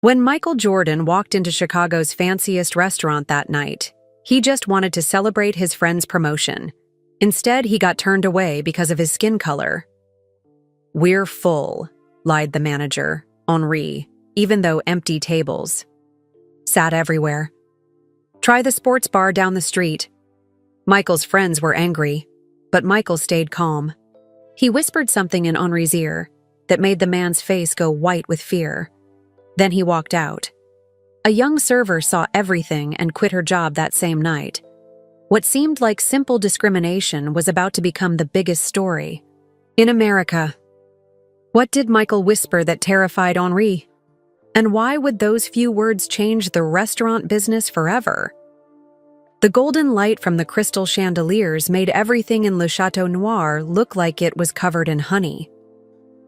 When Michael Jordan walked into Chicago's fanciest restaurant that night, he just wanted to celebrate his friend's promotion. Instead, he got turned away because of his skin color. "We're full," lied the manager, Henri, even though empty tables sat everywhere. "Try the sports bar down the street." Michael's friends were angry, but Michael stayed calm. He whispered something in Henri's ear that made the man's face go white with fear. Then he walked out. A young server saw everything and quit her job that same night. What seemed like simple discrimination was about to become the biggest story in America. What did Michael whisper that terrified Henri? And why would those few words change the restaurant business forever? The golden light from the crystal chandeliers made everything in Le Chateau Noir look like it was covered in honey.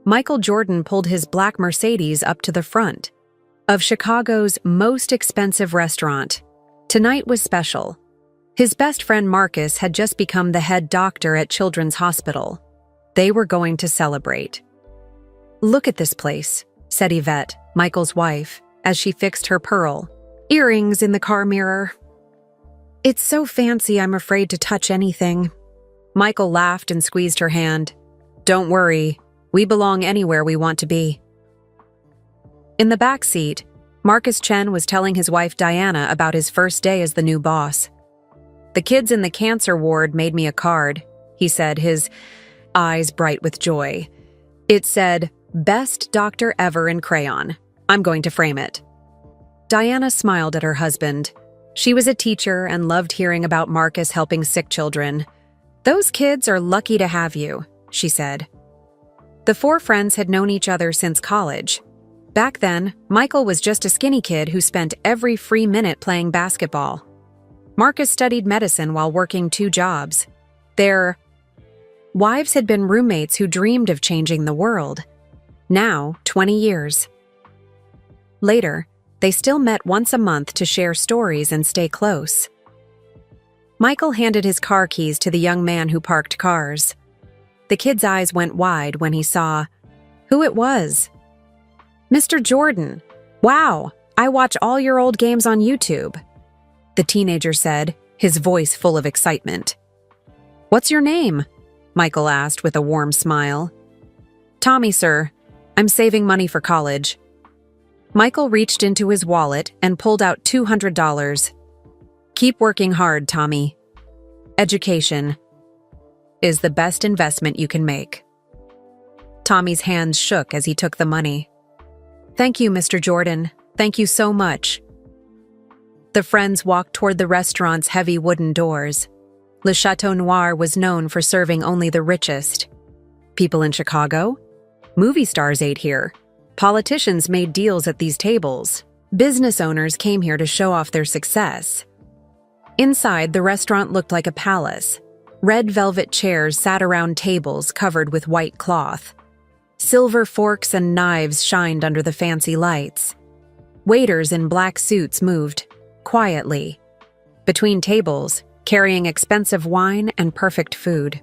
Michael Jordan pulled his black Mercedes up to the front of Chicago's most expensive restaurant. Tonight was special. His best friend Marcus had just become the head doctor at Children's Hospital. They were going to celebrate. "Look at this place," said Yvette, Michael's wife, as she fixed her pearl earrings in the car mirror. "It's so fancy I'm afraid to touch anything." Michael laughed and squeezed her hand. "Don't worry, we belong anywhere we want to be." In the back seat, Marcus Chen was telling his wife Diana about his first day as the new boss. "The kids in the cancer ward made me a card," he said, his eyes bright with joy. It said, "Best doctor ever" in crayon. I'm going to frame it. Diana smiled at her husband. She was a teacher and loved hearing about Marcus helping sick children. "Those kids are lucky to have you," she said. The four friends had known each other since college. Back then, Michael was just a skinny kid who spent every free minute playing basketball. Marcus studied medicine while working 2 jobs. Their wives had been roommates who dreamed of changing the world. Now, 20 years later, they still met once a month to share stories and stay close. Michael handed his car keys to the young man who parked cars. The kid's eyes went wide when he saw who it was. "Mr. Jordan, wow, I watch all your old games on YouTube," the teenager said, his voice full of excitement. "What's your name?" Michael asked with a warm smile. "Tommy, sir. I'm saving money for college." Michael reached into his wallet and pulled out $200. "Keep working hard, Tommy. Education is the best investment you can make." Tommy's hands shook as he took the money. "Thank you, Mr. Jordan. Thank you so much." The friends walked toward the restaurant's heavy wooden doors. Le Chateau Noir was known for serving only the richest. People in Chicago? Movie stars ate here. Politicians made deals at these tables. Business owners came here to show off their success. Inside, the restaurant looked like a palace. Red velvet chairs sat around tables covered with white cloth. Silver forks and knives shined under the fancy lights. Waiters in black suits moved quietly between tables, carrying expensive wine and perfect food.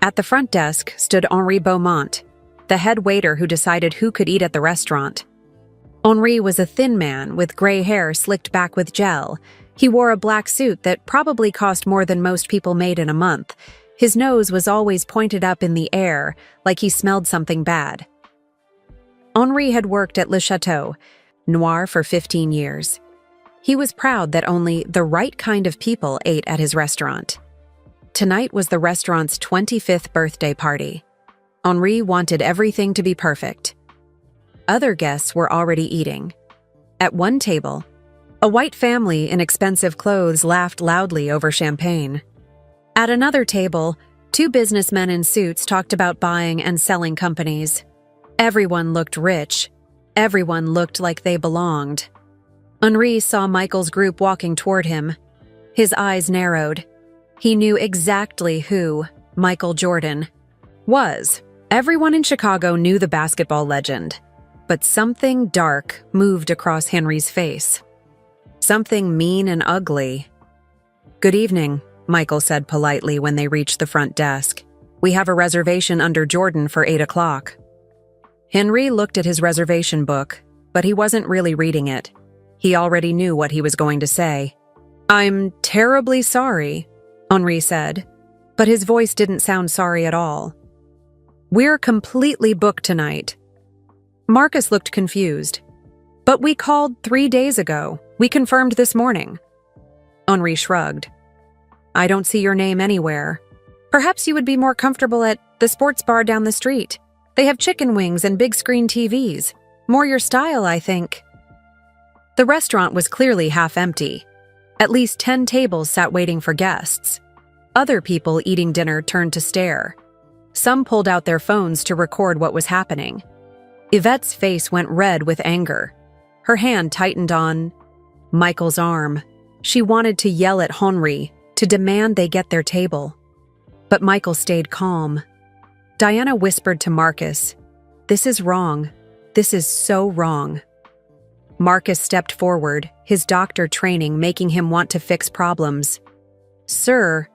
At the front desk stood Henri Beaumont, the head waiter who decided who could eat at the restaurant. Henri was a thin man with gray hair slicked back with gel. He wore a black suit that probably cost more than most people made in a month. His nose was always pointed up in the air, like he smelled something bad. Henri had worked at Le Chateau Noir for 15 years. He was proud that only the right kind of people ate at his restaurant. Tonight was the restaurant's 25th birthday party. Henri wanted everything to be perfect. Other guests were already eating. At one table, a white family in expensive clothes laughed loudly over champagne. At another table, 2 businessmen in suits talked about buying and selling companies. Everyone looked rich. Everyone looked like they belonged. Henri saw Michael's group walking toward him. His eyes narrowed. He knew exactly who Michael Jordan was. Everyone in Chicago knew the basketball legend, but something dark moved across Henry's face. Something mean and ugly. "Good evening," Michael said politely when they reached the front desk. "We have a reservation under Jordan for 8 o'clock. Henry looked at his reservation book. but he wasn't really reading it. He already knew what he was going to say. "I'm terribly sorry," Henri said, but his voice didn't sound sorry at all. "We're completely booked tonight." Marcus looked confused. "But we called 3 days ago. We confirmed this morning." Henri shrugged. "I don't see your name anywhere. Perhaps you would be more comfortable at the sports bar down the street. They have chicken wings and big screen TVs. More your style, I think." The restaurant was clearly half empty. At least 10 tables sat waiting for guests. Other people eating dinner turned to stare. Some pulled out their phones to record what was happening. Yvette's face went red with anger. Her hand tightened on Michael's arm. She wanted to yell at Henri, to demand they get their table. But Michael stayed calm. Diana whispered to Marcus, "This is wrong. This is so wrong." Marcus stepped forward, his doctor training making him want to fix problems. "Sir,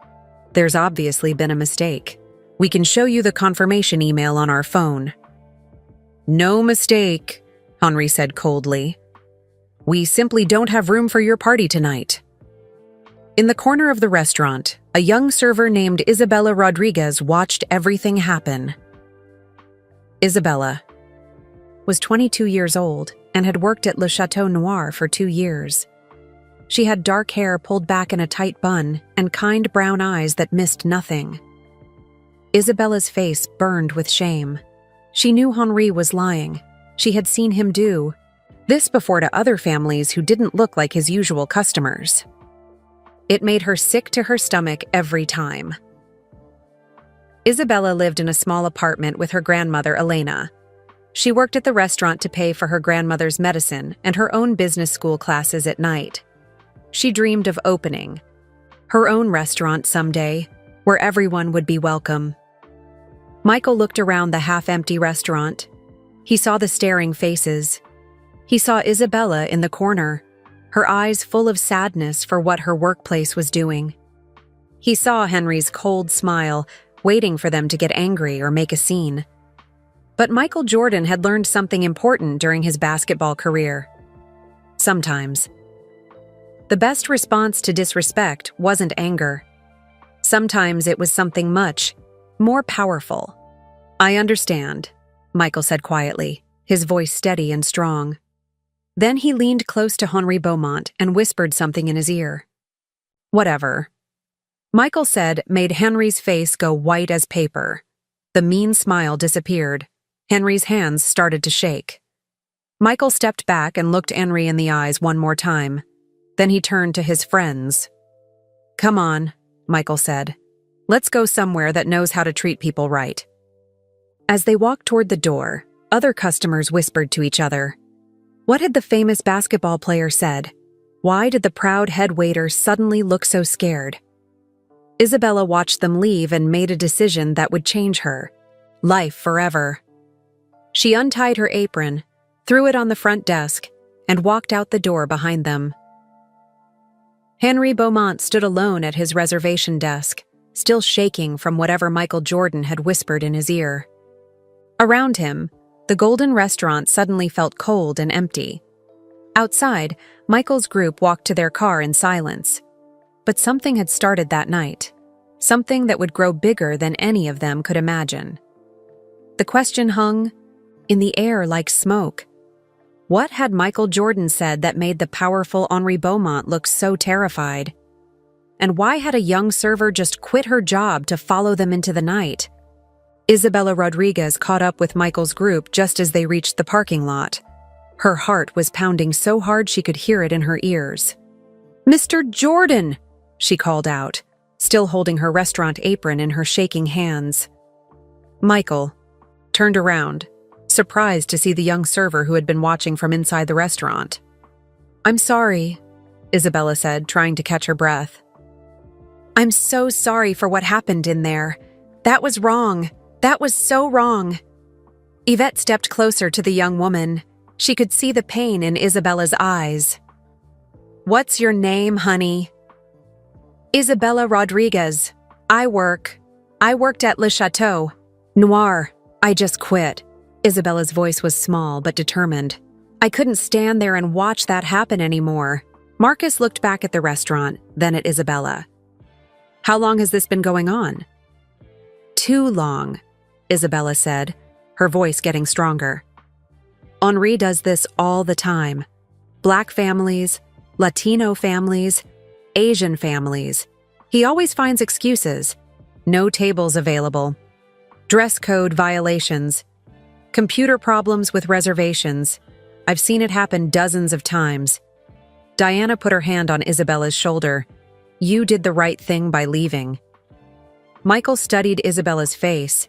there's obviously been a mistake. We can show you the confirmation email on our phone." "No mistake," Henri said coldly. "We simply don't have room for your party tonight." In the corner of the restaurant, a young server named Isabella Rodriguez watched everything happen. Isabella was 22 years old and had worked at Le Chateau Noir for 2 years. She had dark hair pulled back in a tight bun and kind brown eyes that missed nothing. Isabella's face burned with shame. She knew Henri was lying. She had seen him do this before to other families who didn't look like his usual customers. It made her sick to her stomach every time. Isabella lived in a small apartment with her grandmother, Elena. She worked at the restaurant to pay for her grandmother's medicine and her own business school classes at night. She dreamed of opening her own restaurant someday, where everyone would be welcome. Michael looked around the half-empty restaurant. He saw the staring faces. He saw Isabella in the corner, her eyes full of sadness for what her workplace was doing. He saw Henri's cold smile, waiting for them to get angry or make a scene. But Michael Jordan had learned something important during his basketball career. Sometimes the best response to disrespect wasn't anger. Sometimes it was something much more powerful. "I understand," Michael said quietly, his voice steady and strong. Then he leaned close to Henri Beaumont and whispered something in his ear. "Whatever," Michael said, made Henri's face go white as paper. The mean smile disappeared. Henri's hands started to shake. Michael stepped back and looked Henri in the eyes one more time. Then he turned to his friends. "Come on," Michael said. "Let's go somewhere that knows how to treat people right." As they walked toward the door, other customers whispered to each other. What had the famous basketball player said? Why did the proud head waiter suddenly look so scared? Isabella watched them leave and made a decision that would change her life forever. She untied her apron, threw it on the front desk, and walked out the door behind them. Henri Beaumont stood alone at his reservation desk, still shaking from whatever Michael Jordan had whispered in his ear. Around him, the Golden Restaurant suddenly felt cold and empty. Outside, Michael's group walked to their car in silence. But something had started that night, something that would grow bigger than any of them could imagine. The question hung in the air like smoke. What had Michael Jordan said that made the powerful Henri Beaumont look so terrified? And why had a young server just quit her job to follow them into the night? Isabella Rodriguez caught up with Michael's group just as they reached the parking lot. Her heart was pounding so hard she could hear it in her ears. "Mr. Jordan!" she called out, still holding her restaurant apron in her shaking hands. Michael turned around, surprised to see the young server who had been watching from inside the restaurant. "I'm sorry," Isabella said, trying to catch her breath. "I'm so sorry for what happened in there. That was wrong. That was so wrong." Yvette stepped closer to the young woman. She could see the pain in Isabella's eyes. "What's your name, honey?" "Isabella Rodriguez. I worked at Le Chateau Noir. I just quit." Isabella's voice was small but determined. I couldn't stand there and watch that happen anymore. Marcus looked back at the restaurant, then at Isabella. How long has this been going on? Too long, Isabella said, her voice getting stronger. Henri does this all the time. Black families, Latino families, Asian families. He always finds excuses. No tables available. Dress code violations. Computer problems with reservations. I've seen it happen dozens of times. Diana put her hand on Isabella's shoulder. You did the right thing by leaving. Michael studied Isabella's face.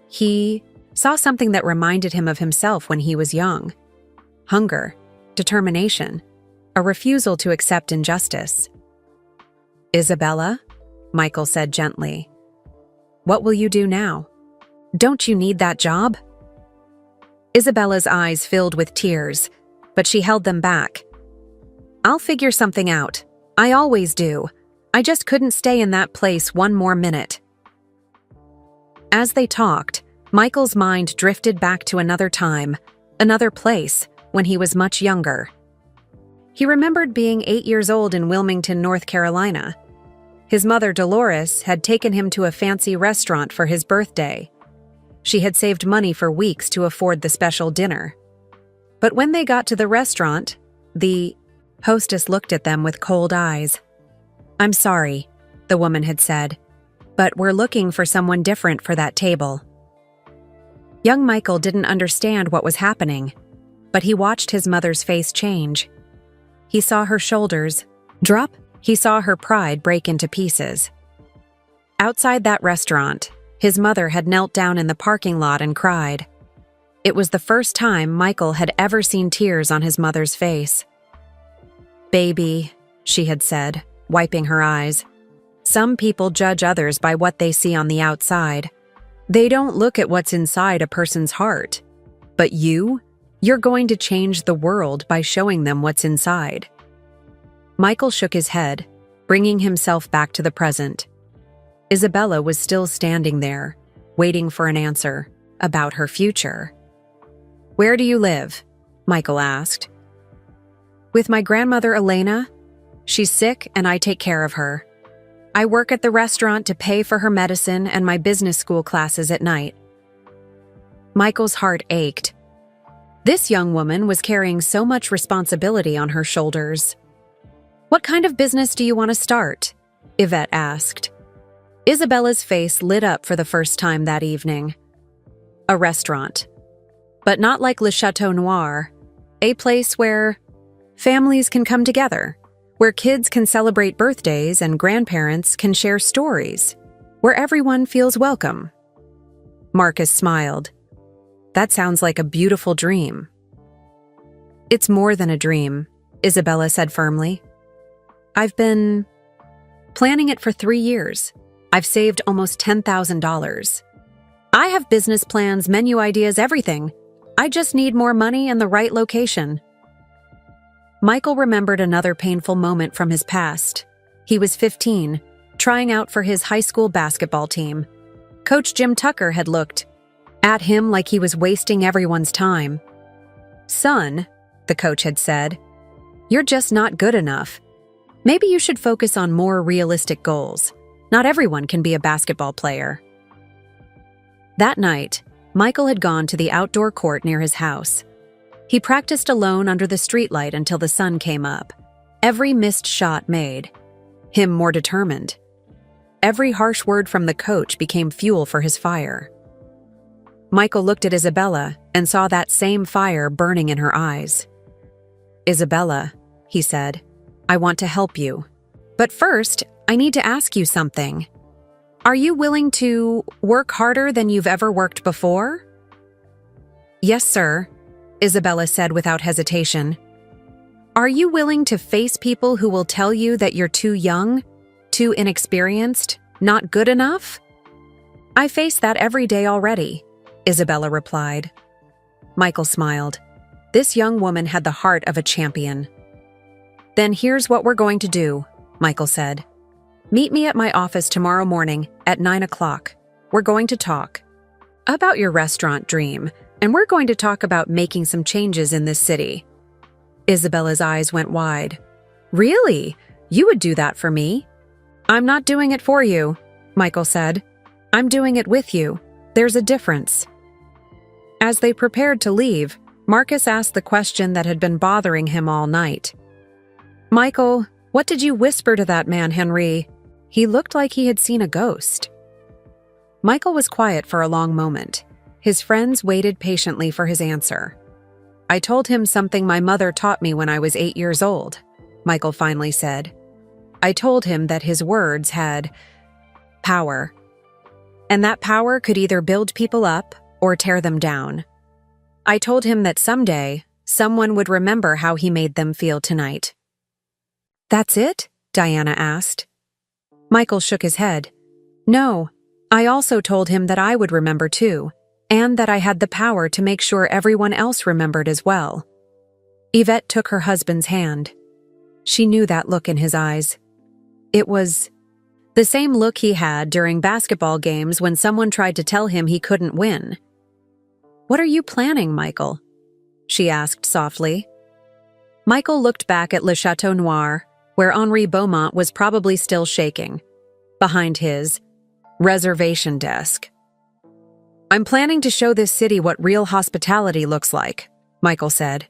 He saw something that reminded him of himself when he was young. Hunger, determination, a refusal to accept injustice. Isabella, Michael said gently. What will you do now? Don't you need that job? Isabella's eyes filled with tears, but she held them back. I'll figure something out. I always do. I just couldn't stay in that place one more minute. As they talked, Michael's mind drifted back to another time, another place, when he was much younger. He remembered being 8 years old in Wilmington, North Carolina. His mother, Dolores, had taken him to a fancy restaurant for his birthday. She had saved money for weeks to afford the special dinner. But when they got to the restaurant, the hostess looked at them with cold eyes. I'm sorry, the woman had said, but we're looking for someone different for that table. Young Michael didn't understand what was happening, but he watched his mother's face change. He saw her shoulders drop. He saw her pride break into pieces. Outside that restaurant, his mother had knelt down in the parking lot and cried. It was the first time Michael had ever seen tears on his mother's face. Baby, she had said, wiping her eyes. Some people judge others by what they see on the outside. They don't look at what's inside a person's heart. But you're going to change the world by showing them what's inside. Michael shook his head, bringing himself back to the present. Isabella was still standing there, waiting for an answer about her future. Where do you live? Michael asked. With my grandmother Elena. She's sick and I take care of her. I work at the restaurant to pay for her medicine and my business school classes at night. Michael's heart ached. This young woman was carrying so much responsibility on her shoulders. What kind of business do you want to start? Yvette asked. Isabella's face lit up for the first time that evening. A restaurant. But not like Le Chateau Noir. A place where families can come together. Where kids can celebrate birthdays and grandparents can share stories. Where everyone feels welcome. Marcus smiled. That sounds like a beautiful dream. It's more than a dream, Isabella said firmly. I've been planning it for 3 years. I've saved almost $10,000. I have business plans, menu ideas, everything. I just need more money and the right location. Michael remembered another painful moment from his past. He was 15, trying out for his high school basketball team. Coach Jim Tucker had looked at him like he was wasting everyone's time. Son, the coach had said, you're just not good enough. Maybe you should focus on more realistic goals. Not everyone can be a basketball player. That night, Michael had gone to the outdoor court near his house. He practiced alone under the streetlight until the sun came up. Every missed shot made him more determined. Every harsh word from the coach became fuel for his fire. Michael looked at Isabella and saw that same fire burning in her eyes. Isabella, he said, I want to help you. But first, I need to ask you something. Are you willing to work harder than you've ever worked before? Yes, sir, Isabella said without hesitation. Are you willing to face people who will tell you that you're too young, too inexperienced, not good enough? I face that every day already, Isabella replied. Michael smiled. This young woman had the heart of a champion. Then here's what we're going to do, Michael said. Meet me at my office tomorrow morning at 9 o'clock. We're going to talk about your restaurant dream, and we're going to talk about making some changes in this city. Isabella's eyes went wide. Really? You would do that for me? I'm not doing it for you, Michael said. I'm doing it with you. There's a difference. As they prepared to leave, Marcus asked the question that had been bothering him all night. Michael, what did you whisper to that man, Henry? He looked like he had seen a ghost. Michael was quiet for a long moment. His friends waited patiently for his answer. I told him something my mother taught me when I was 8 years old, Michael finally said. I told him that his words had power, and that power could either build people up or tear them down. I told him that someday, someone would remember how he made them feel tonight. That's it? Diana asked. Michael shook his head. No, I also told him that I would remember too, and that I had the power to make sure everyone else remembered as well. Yvette took her husband's hand. She knew that look in his eyes. It was the same look he had during basketball games when someone tried to tell him he couldn't win. What are you planning, Michael? She asked softly. Michael looked back at Le Chateau Noir, where Henri Beaumont was probably still shaking, behind his reservation desk. I'm planning to show this city what real hospitality looks like, Michael said.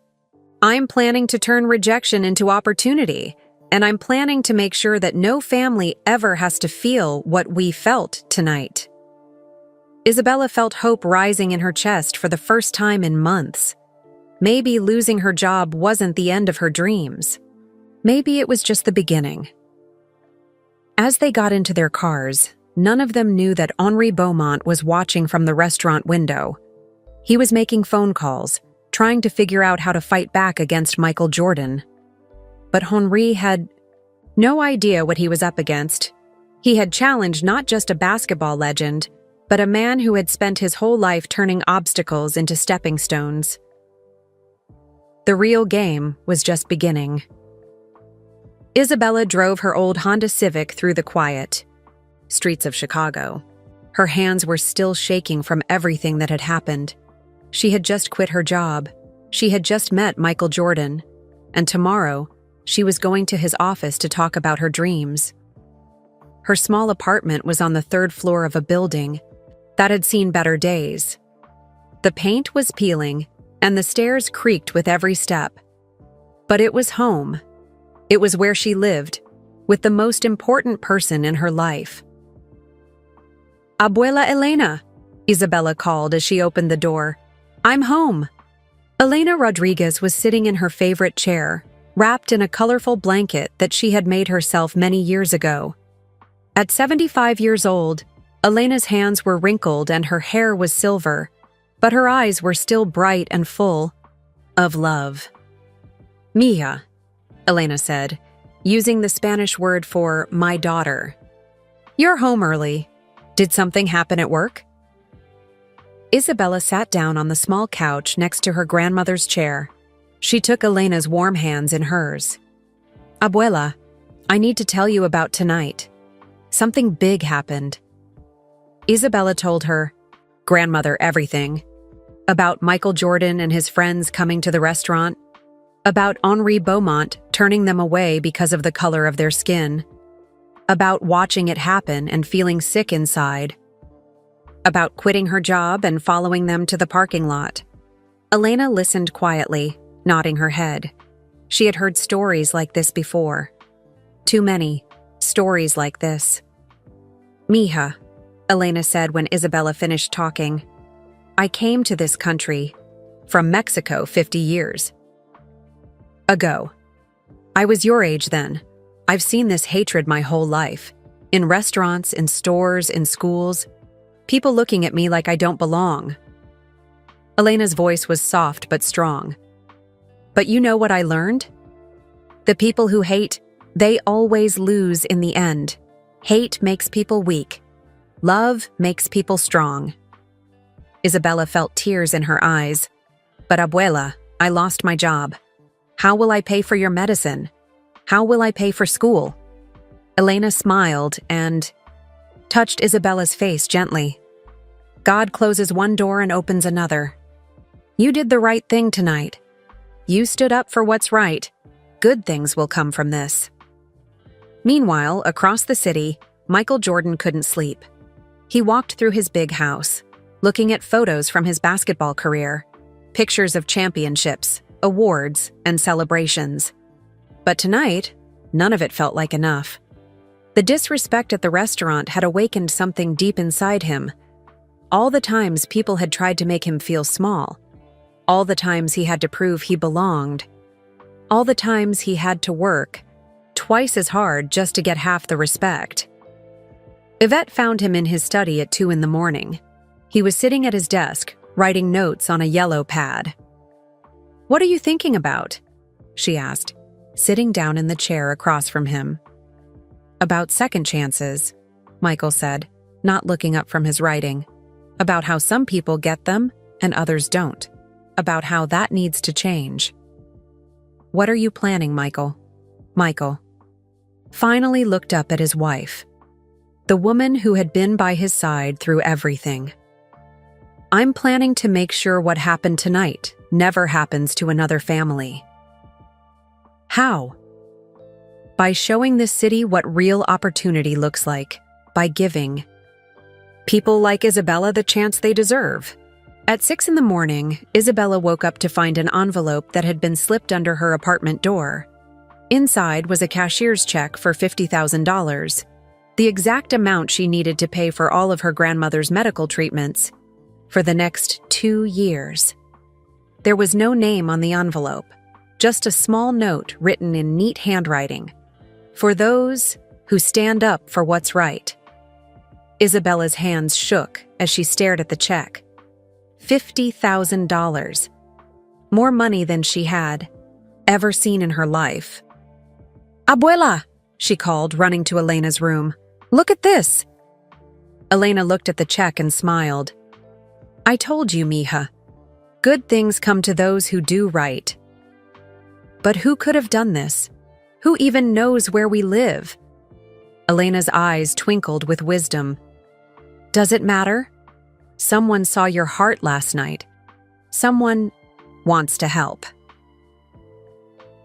I'm planning to turn rejection into opportunity, and I'm planning to make sure that no family ever has to feel what we felt tonight. Isabella felt hope rising in her chest for the first time in months. Maybe losing her job wasn't the end of her dreams. Maybe it was just the beginning. As they got into their cars, none of them knew that Henri Beaumont was watching from the restaurant window. He was making phone calls, trying to figure out how to fight back against Michael Jordan. But Henri had no idea what he was up against. He had challenged not just a basketball legend, but a man who had spent his whole life turning obstacles into stepping stones. The real game was just beginning. Isabella drove her old Honda Civic through the quiet streets of Chicago. Her hands were still shaking from everything that had happened. She had just quit her job. She had just met Michael Jordan. And tomorrow, she was going to his office to talk about her dreams. Her small apartment was on the 3rd floor of a building that had seen better days. The paint was peeling, and the stairs creaked with every step. But it was home. It was where she lived, with the most important person in her life. Abuela Elena, Isabella called as she opened the door. I'm home. Elena Rodriguez was sitting in her favorite chair, wrapped in a colorful blanket that she had made herself many years ago. At 75 years old, Elena's hands were wrinkled and her hair was silver, but her eyes were still bright and full of love. Mija, Elena said, using the Spanish word for my daughter. You're home early. Did something happen at work? Isabella sat down on the small couch next to her grandmother's chair. She took Elena's warm hands in hers. Abuela, I need to tell you about tonight. Something big happened. Isabella told her, grandmother, everything. About Michael Jordan and his friends coming to the restaurant. About Henri Beaumont turning them away because of the color of their skin. About watching it happen and feeling sick inside. About quitting her job and following them to the parking lot. Elena listened quietly, nodding her head. She had heard stories like this before. Too many stories like this. Mija, Elena said when Isabella finished talking, I came to this country from Mexico 50 years ago. I was your age then. I've seen this hatred my whole life. In restaurants, in stores, in schools. People looking at me like I don't belong. Elena's voice was soft but strong. But you know what I learned? The people who hate, they always lose in the end. Hate makes people weak. Love makes people strong. Isabella felt tears in her eyes. But Abuela, I lost my job. How will I pay for your medicine? How will I pay for school? Elena smiled and touched Isabella's face gently. God closes one door and opens another. You did the right thing tonight. You stood up for what's right. Good things will come from this." Meanwhile, across the city, Michael Jordan couldn't sleep. He walked through his big house, looking at photos from his basketball career, pictures of championships, awards, and celebrations. But tonight, none of it felt like enough. The disrespect at the restaurant had awakened something deep inside him. All the times people had tried to make him feel small. All the times he had to prove he belonged. All the times he had to work twice as hard just to get half the respect. Yvette found him in his study at 2 a.m. He was sitting at his desk, writing notes on a yellow pad. "What are you thinking about?" she asked, sitting down in the chair across from him. "About second chances," Michael said, not looking up from his writing. "About how some people get them and others don't. About how that needs to change." "What are you planning, Michael?" Michael finally looked up at his wife, the woman who had been by his side through everything. "I'm planning to make sure what happened tonight never happens to another family." "How?" "By showing this city what real opportunity looks like, by giving people like Isabella the chance they deserve." At 6 a.m, Isabella woke up to find an envelope that had been slipped under her apartment door. Inside was a cashier's check for $50,000, the exact amount she needed to pay for all of her grandmother's medical treatments for the next 2 years. There was no name on the envelope, just a small note written in neat handwriting. "For those who stand up for what's right." Isabella's hands shook as she stared at the check. $50,000. More money than she had ever seen in her life. "Abuela!" she called, running to Elena's room. "Look at this!" Elena looked at the check and smiled. "I told you, mija. Good things come to those who do right." "But who could have done this? Who even knows where we live?" Elena's eyes twinkled with wisdom. "Does it matter? Someone saw your heart last night. Someone wants to help."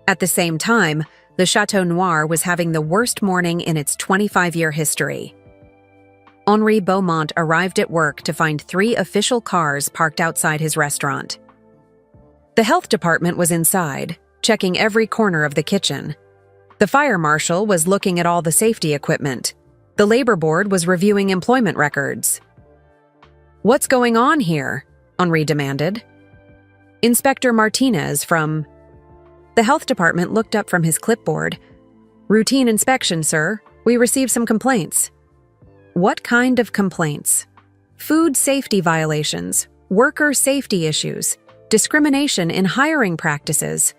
At the same time, the Chateau Noir was having the worst morning in its 25-year history. Henri Beaumont arrived at work to find 3 official cars parked outside his restaurant. The health department was inside, checking every corner of the kitchen. The fire marshal was looking at all the safety equipment. The labor board was reviewing employment records. "What's going on here?" Henri demanded. "Inspector Martinez from..." The health department looked up from his clipboard. "Routine inspection, sir. We received some complaints." "What kind of complaints?" "Food safety violations, worker safety issues, discrimination in hiring practices."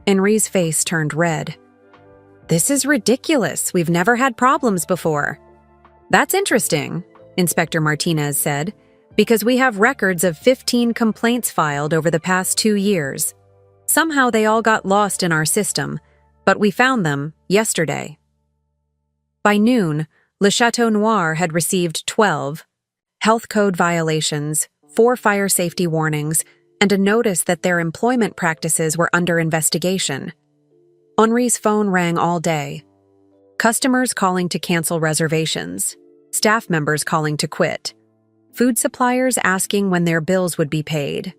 Henri's face turned red. "This is ridiculous. We've never had problems before." "That's interesting," Inspector Martinez said, "because we have records of 15 complaints filed over the past 2 years. Somehow they all got lost in our system, but we found them yesterday." By noon, Le Chateau Noir had received 12 health code violations, 4 fire safety warnings, and a notice that their employment practices were under investigation. Henri's phone rang all day. Customers calling to cancel reservations, staff members calling to quit, food suppliers asking when their bills would be paid.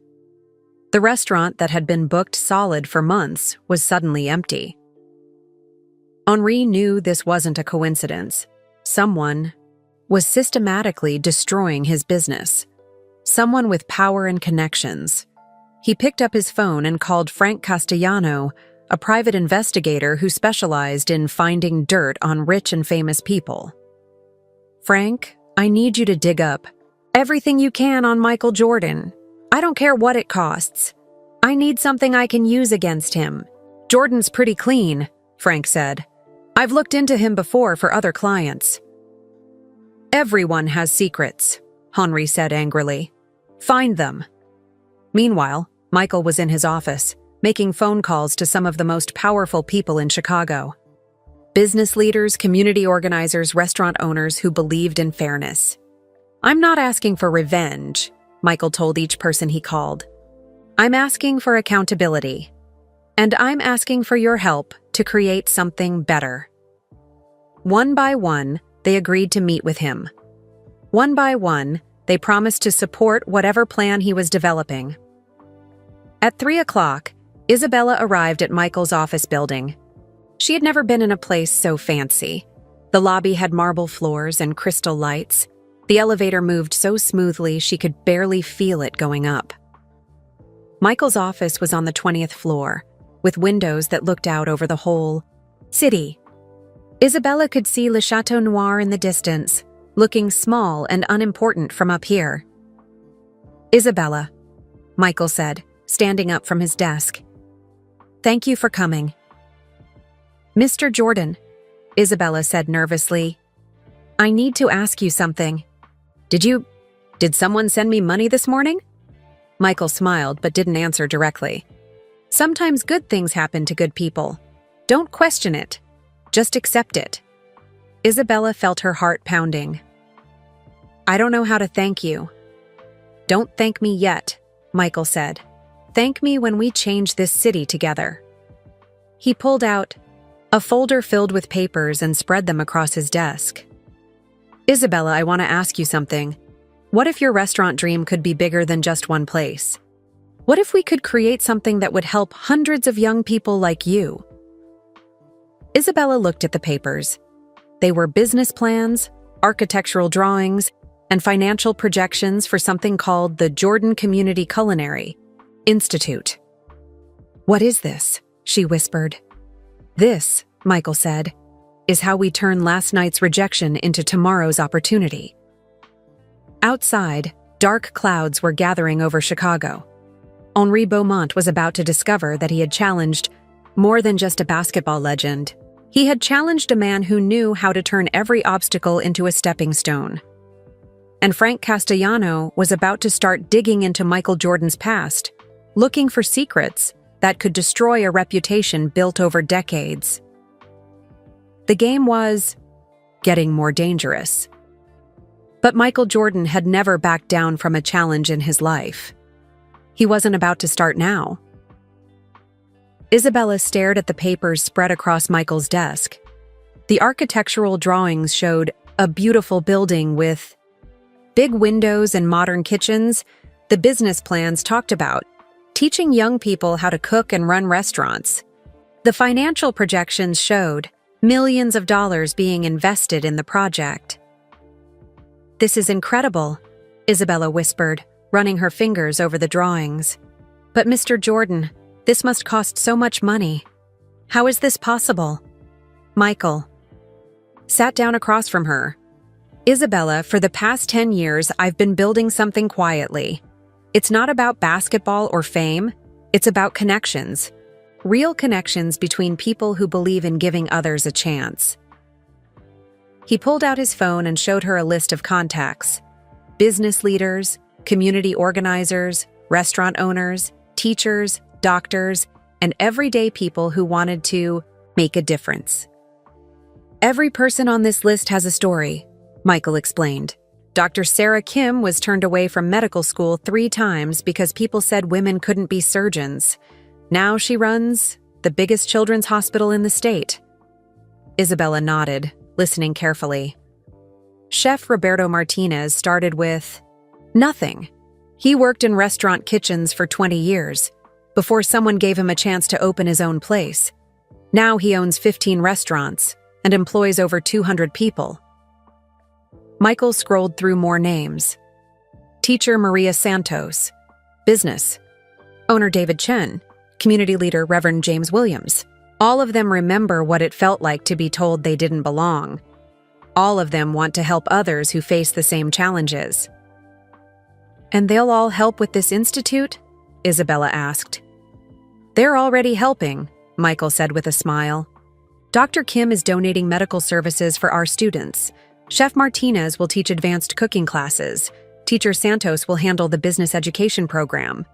The restaurant that had been booked solid for months was suddenly empty. Henri knew this wasn't a coincidence. Someone was systematically destroying his business. Someone with power and connections. He picked up his phone and called Frank Castellano, a private investigator who specialized in finding dirt on rich and famous people. "Frank, I need you to dig up everything you can on Michael Jordan. I don't care what it costs. I need something I can use against him. Jordan's pretty clean," Frank said. "I've looked into him before for other clients." "Everyone has secrets," Henri said angrily. "Find them." Meanwhile, Michael was in his office, making phone calls to some of the most powerful people in Chicago. Business leaders, community organizers, restaurant owners who believed in fairness. "I'm not asking for revenge," Michael told each person he called. I'm asking for accountability. And I'm asking for your help to create something better. One by one, they agreed to meet with him. One by one, they promised to support whatever plan he was developing. At 3 o'clock, Isabella arrived at Michael's office building. She had never been in a place so fancy. The lobby had marble floors and crystal lights. The elevator moved so smoothly she could barely feel it going up. Michael's office was on the 20th floor, with windows that looked out over the whole city. Isabella could see Le Chateau Noir in the distance, looking small and unimportant from up here. "Isabella," Michael said, standing up from his desk. "Thank you for coming." "Mr. Jordan," Isabella said nervously, "I need to ask you something. Did someone send me money this morning?" Michael smiled but didn't answer directly. Sometimes good things happen to good people. Don't question it. Just accept it. Isabella felt her heart pounding. "I don't know how to thank you." "Don't thank me yet," Michael said. "Thank me when we change this city together." He pulled out a folder filled with papers and spread them across his desk. "Isabella, I want to ask you something. What if your restaurant dream could be bigger than just one place? What if we could create something that would help hundreds of young people like you?" Isabella looked at the papers. They were business plans, architectural drawings, and financial projections for something called the Jordan Community Culinary Institute. "What is this?" she whispered. "This," Michael said, "is how we turn last night's rejection into tomorrow's opportunity." Outside, dark clouds were gathering over Chicago. Henri Beaumont was about to discover that he had challenged more than just a basketball legend. He had challenged a man who knew how to turn every obstacle into a stepping stone. And Frank Castellano was about to start digging into Michael Jordan's past, looking for secrets that could destroy a reputation built over decades. The game was getting more dangerous. But Michael Jordan had never backed down from a challenge in his life. He wasn't about to start now. Isabella stared at the papers spread across Michael's desk. The architectural drawings showed a beautiful building with big windows and modern kitchens. The business plans talked about teaching young people how to cook and run restaurants. The financial projections showed millions of dollars being invested in the project. "This is incredible," Isabella whispered, running her fingers over the drawings. "But Mr. Jordan, this must cost so much money. How is this possible?" Michael sat down across from her. "Isabella, for the past 10 years, I've been building something quietly. It's not about basketball or fame. It's about connections. Real connections between people who believe in giving others a chance." He pulled out his phone and showed her a list of contacts: business leaders, community organizers, restaurant owners, teachers, doctors, and everyday people who wanted to make a difference. "Every person on this list has a story," Michael explained. Dr. Sarah Kim was turned away from medical school 3 times because people said women couldn't be surgeons. Now she runs the biggest children's hospital in the state. Isabella nodded, listening carefully. Chef Roberto Martinez started with nothing. He worked in restaurant kitchens for 20 years, before someone gave him a chance to open his own place. Now he owns 15 restaurants and employs over 200 people. Michael scrolled through more names. Teacher Maria Santos. Business owner David Chen. Community leader Reverend James Williams. All of them remember what it felt like to be told they didn't belong. All of them want to help others who face the same challenges. "And they'll all help with this institute?" Isabella asked. "They're already helping," Michael said with a smile. "Dr. Kim is donating medical services for our students. Chef Martinez will teach advanced cooking classes. Teacher Santos will handle the business education program."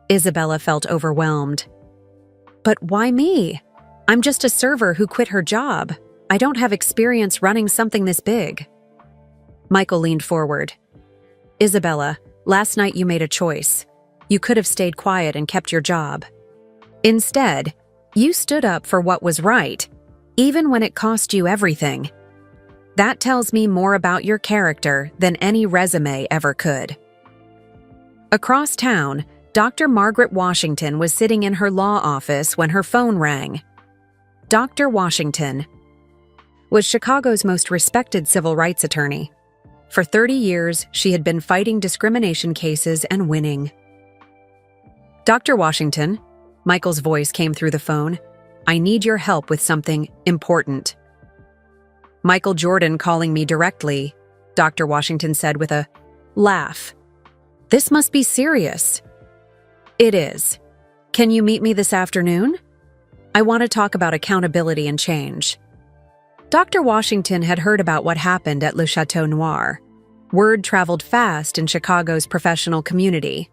Isabella felt overwhelmed. "But why me? I'm just a server who quit her job. I don't have experience running something this big." Michael leaned forward. "Isabella, last night you made a choice. you could have stayed quiet and kept your job. Instead, you stood up for what was right, even when it cost you everything. That tells me more about your character than any resume ever could." Across town, Dr. Margaret Washington was sitting in her law office when her phone rang. Dr. Washington was Chicago's most respected civil rights attorney. For 30 years, she had been fighting discrimination cases and winning. "Dr. Washington," Michael's voice came through the phone, "I need your help with something important." "Michael Jordan calling me directly," Dr. Washington said with a laugh. "This must be serious." "It is. Can you meet me this afternoon? I want to talk about accountability and change." Dr. Washington had heard about what happened at Le Chateau Noir. Word traveled fast in Chicago's professional community.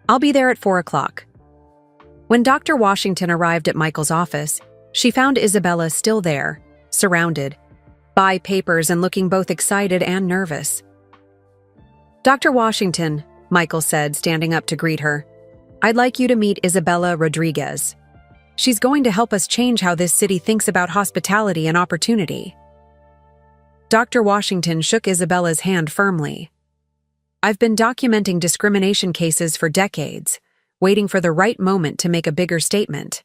"I'll be there at 4 o'clock. When Dr. Washington arrived at Michael's office, she found Isabella still there, surrounded by papers and looking both excited and nervous. "Dr. Washington," Michael said, standing up to greet her, "I'd like you to meet Isabella Rodriguez. She's going to help us change how this city thinks about hospitality and opportunity." Dr. Washington shook Isabella's hand firmly. "I've been documenting discrimination cases for decades, waiting for the right moment to make a bigger statement.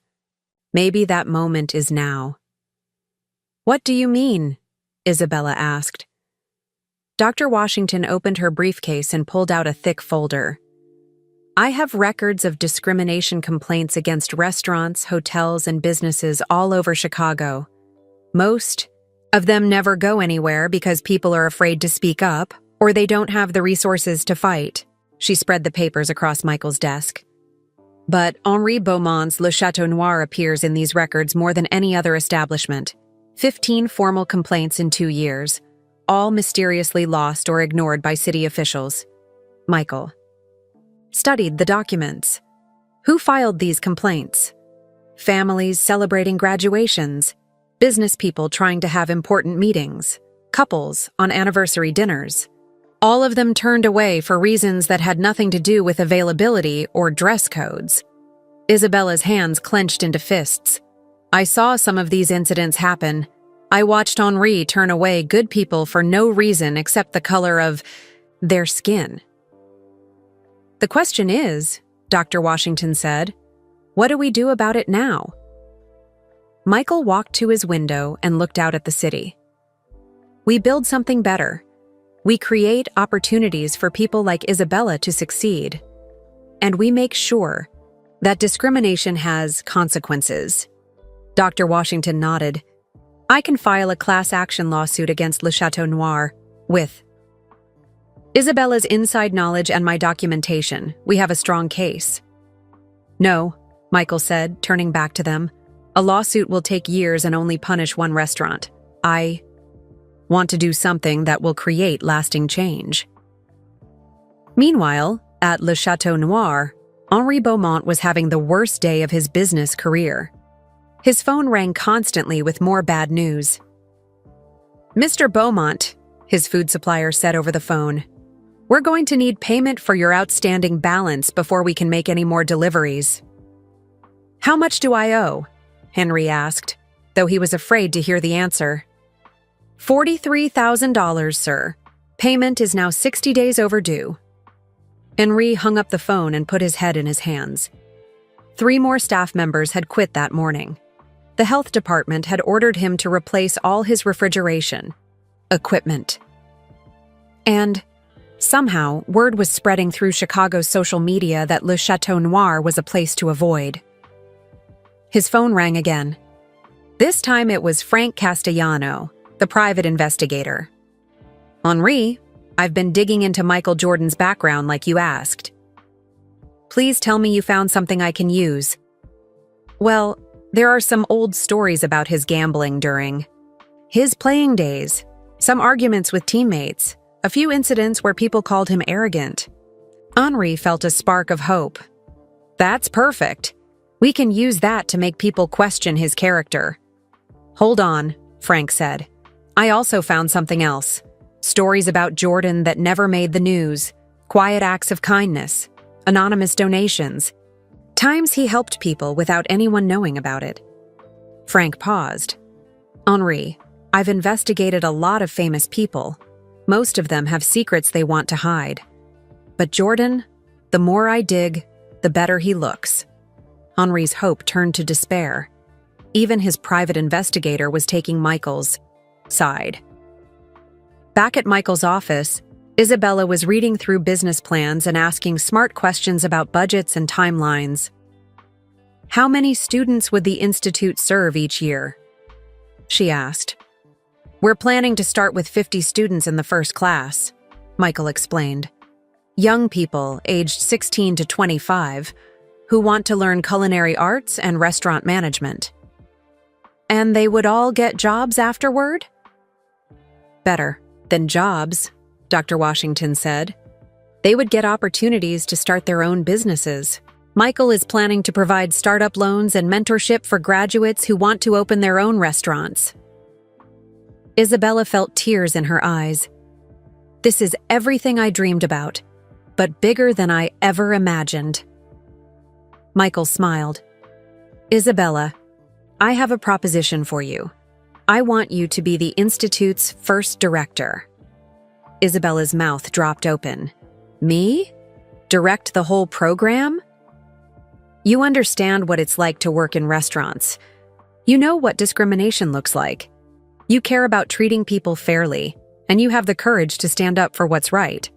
Maybe that moment is now." "What do you mean?" Isabella asked. Dr. Washington opened her briefcase and pulled out a thick folder. "I have records of discrimination complaints against restaurants, hotels, and businesses all over Chicago. Most of them never go anywhere because people are afraid to speak up or they don't have the resources to fight." She spread the papers across Michael's desk. "But Henri Beaumont's Le Chateau Noir appears in these records more than any other establishment. 15 formal complaints in 2 years, all mysteriously lost or ignored by city officials." Michael studied the documents. Who filed these complaints? Families celebrating graduations, business people trying to have important meetings, couples on anniversary dinners. All of them turned away for reasons that had nothing to do with availability or dress codes. Isabella's hands clenched into fists. "I saw some of these incidents happen. I watched Henri turn away good people for no reason except the color of their skin." "The question is," Dr. Washington said, "what do we do about it now?" Michael walked to his window and looked out at the city. "We build something better. We create opportunities for people like Isabella to succeed. And we make sure that discrimination has consequences." Dr. Washington nodded. "I can file a class action lawsuit against Le Chateau Noir with Isabella's inside knowledge and my documentation. We have a strong case." "No," Michael said, turning back to them. "A lawsuit will take years and only punish one restaurant. I want to do something that will create lasting change." Meanwhile, at Le Chateau Noir, Henri Beaumont was having the worst day of his business career. His phone rang constantly with more bad news. "Mr. Beaumont," his food supplier said over the phone, "we're going to need payment for your outstanding balance before we can make any more deliveries." "How much do I owe?" Henry asked, though he was afraid to hear the answer. $43,000, sir. Payment is now 60 days overdue." Henri hung up the phone and put his head in his hands. 3 more staff members had quit that morning. The health department had ordered him to replace all his refrigeration equipment. And somehow, word was spreading through Chicago's social media that Le Chateau Noir was a place to avoid. His phone rang again. This time it was Frank Castellano, the private investigator. "Henri, I've been digging into Michael Jordan's background like you asked. Please tell me you found something I can use." "Well, there are some old stories about his gambling during his playing days, some arguments with teammates, a few incidents where people called him arrogant." Henri felt a spark of hope. "That's perfect. We can use that to make people question his character." "Hold on," Frank said. "I also found something else. Stories about Jordan that never made the news, quiet acts of kindness. anonymous donations, times he helped people without anyone knowing about it. Frank paused. Henri, I've investigated a lot of famous people. Most of them have secrets they want to hide. But Jordan, the more I dig, the better he looks. Henri's hope turned to despair. Even his private investigator was taking Michael's side. Back at Michael's office, Isabella was reading through business plans and asking smart questions about budgets and timelines. How many students would the institute serve each year? She asked. We're planning to start with 50 students in the first class, Michael explained. Young people aged 16 to 25 who want to learn culinary arts and restaurant management. And they would all get jobs afterward? Better than jobs, Dr. Washington said. They would get opportunities to start their own businesses. Michael is planning to provide startup loans and mentorship for graduates who want to open their own restaurants. Isabella felt tears in her eyes. This is everything I dreamed about, but bigger than I ever imagined. Michael smiled. Isabella, I have a proposition for you. I want you to be the Institute's first director. Isabella's mouth dropped open. Me? Direct the whole program? You understand what it's like to work in restaurants. You know what discrimination looks like. You care about treating people fairly, and you have the courage to stand up for what's right.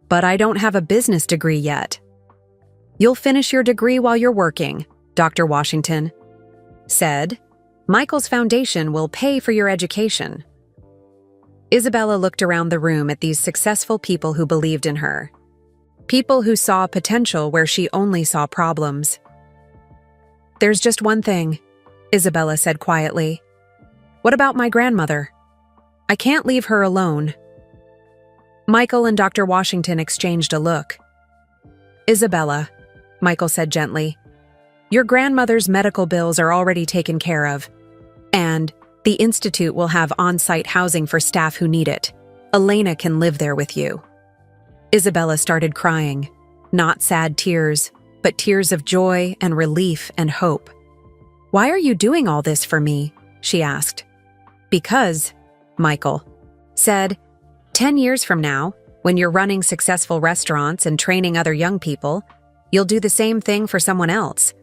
But I don't have a business degree yet. You'll finish your degree while you're working, Dr. Washington said. Michael's foundation will pay for your education. Isabella looked around the room at these successful people who believed in her. People who saw potential where she only saw problems. There's just one thing, Isabella said quietly. What about my grandmother? I can't leave her alone. Michael and Dr. Washington exchanged a look. Isabella, Michael said gently, your grandmother's medical bills are already taken care of, and the Institute will have on-site housing for staff who need it. Elena can live there with you. Isabella started crying, not sad tears, but tears of joy and relief and hope. Why are you doing all this for me? She asked. Because, Michael said, 10 years from now, when you're running successful restaurants and training other young people, you'll do the same thing for someone else.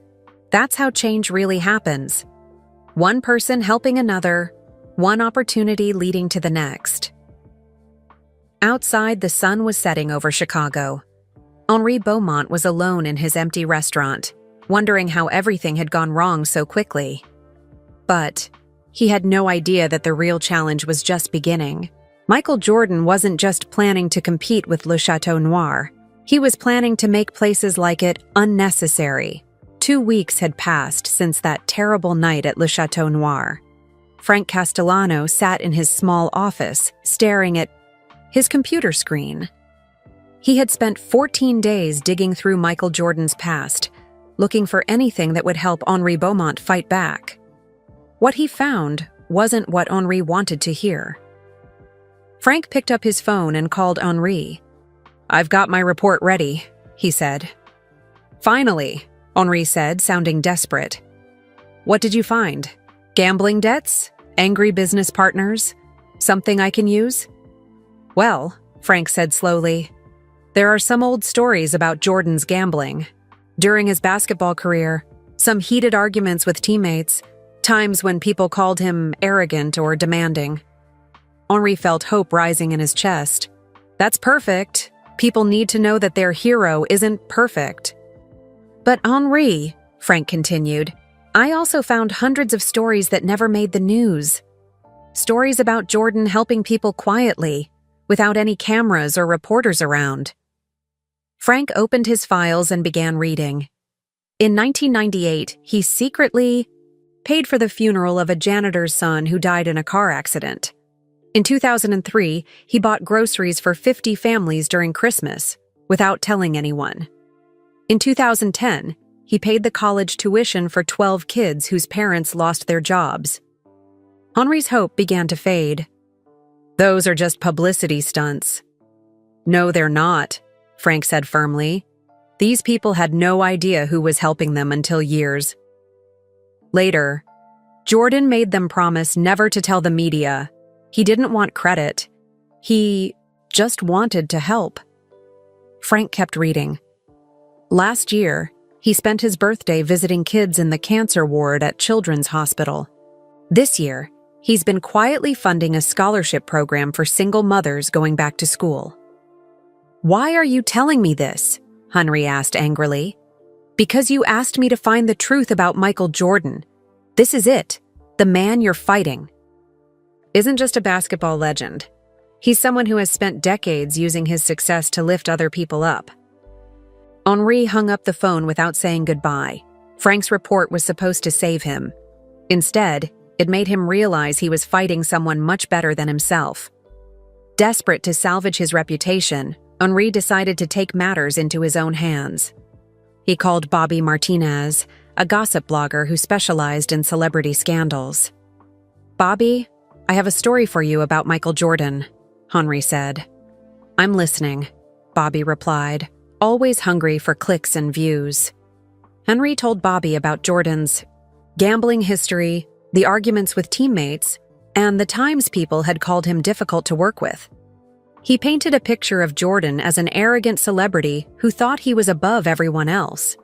That's how change really happens. One person helping another, one opportunity leading to the next. Outside, the sun was setting over Chicago. Henri Beaumont was alone in his empty restaurant, wondering how everything had gone wrong so quickly. But he had no idea that the real challenge was just beginning. Michael Jordan wasn't just planning to compete with Le Chateau Noir. He was planning to make places like it unnecessary. 2 weeks had passed since that terrible night at Le Chateau Noir. Frank Castellano sat in his small office, staring at his computer screen. He had spent 14 days digging through Michael Jordan's past, looking for anything that would help Henri Beaumont fight back. What he found wasn't what Henri wanted to hear. Frank picked up his phone and called Henri. "I've got my report ready," he said. "Finally," Henri said, sounding desperate. "What did you find? Gambling debts? Angry business partners? Something I can use?" "Well," Frank said slowly, "there are some old stories about Jordan's gambling. During his basketball career, some heated arguments with teammates, times when people called him arrogant or demanding." Henri felt hope rising in his chest. "That's perfect. People need to know that their hero isn't perfect." "But Henri," Frank continued, "I also found hundreds of stories that never made the news. Stories about Jordan helping people quietly, without any cameras or reporters around." Frank opened his files and began reading. In 1998, he secretly paid for the funeral of a janitor's son who died in a car accident. In 2003, he bought groceries for 50 families during Christmas, without telling anyone. In 2010, he paid the college tuition for 12 kids whose parents lost their jobs. Henri's hope began to fade. "Those are just publicity stunts." "No, they're not," Frank said firmly. These people had no idea who was helping them until years later. Jordan made them promise never to tell the media. He didn't want credit. He just wanted to help. Frank kept reading. Last year, he spent his birthday visiting kids in the cancer ward at Children's Hospital. This year, he's been quietly funding a scholarship program for single mothers going back to school. "Why are you telling me this?" Henry asked angrily. "Because you asked me to find the truth about Michael Jordan. This is it, the man you're fighting." Isn't just a basketball legend. He's someone who has spent decades using his success to lift other people up. Henri hung up the phone without saying goodbye. Frank's report was supposed to save him. Instead, it made him realize he was fighting someone much better than himself. Desperate to salvage his reputation, Henri decided to take matters into his own hands. He called Bobby Martinez, a gossip blogger who specialized in celebrity scandals. "Bobby, I have a story for you about Michael Jordan," Henri said. "I'm listening," Bobby replied, always hungry for clicks and views. Henri told Bobby about Jordan's gambling history, the arguments with teammates, and the times people had called him difficult to work with. He painted a picture of Jordan as an arrogant celebrity who thought he was above everyone else.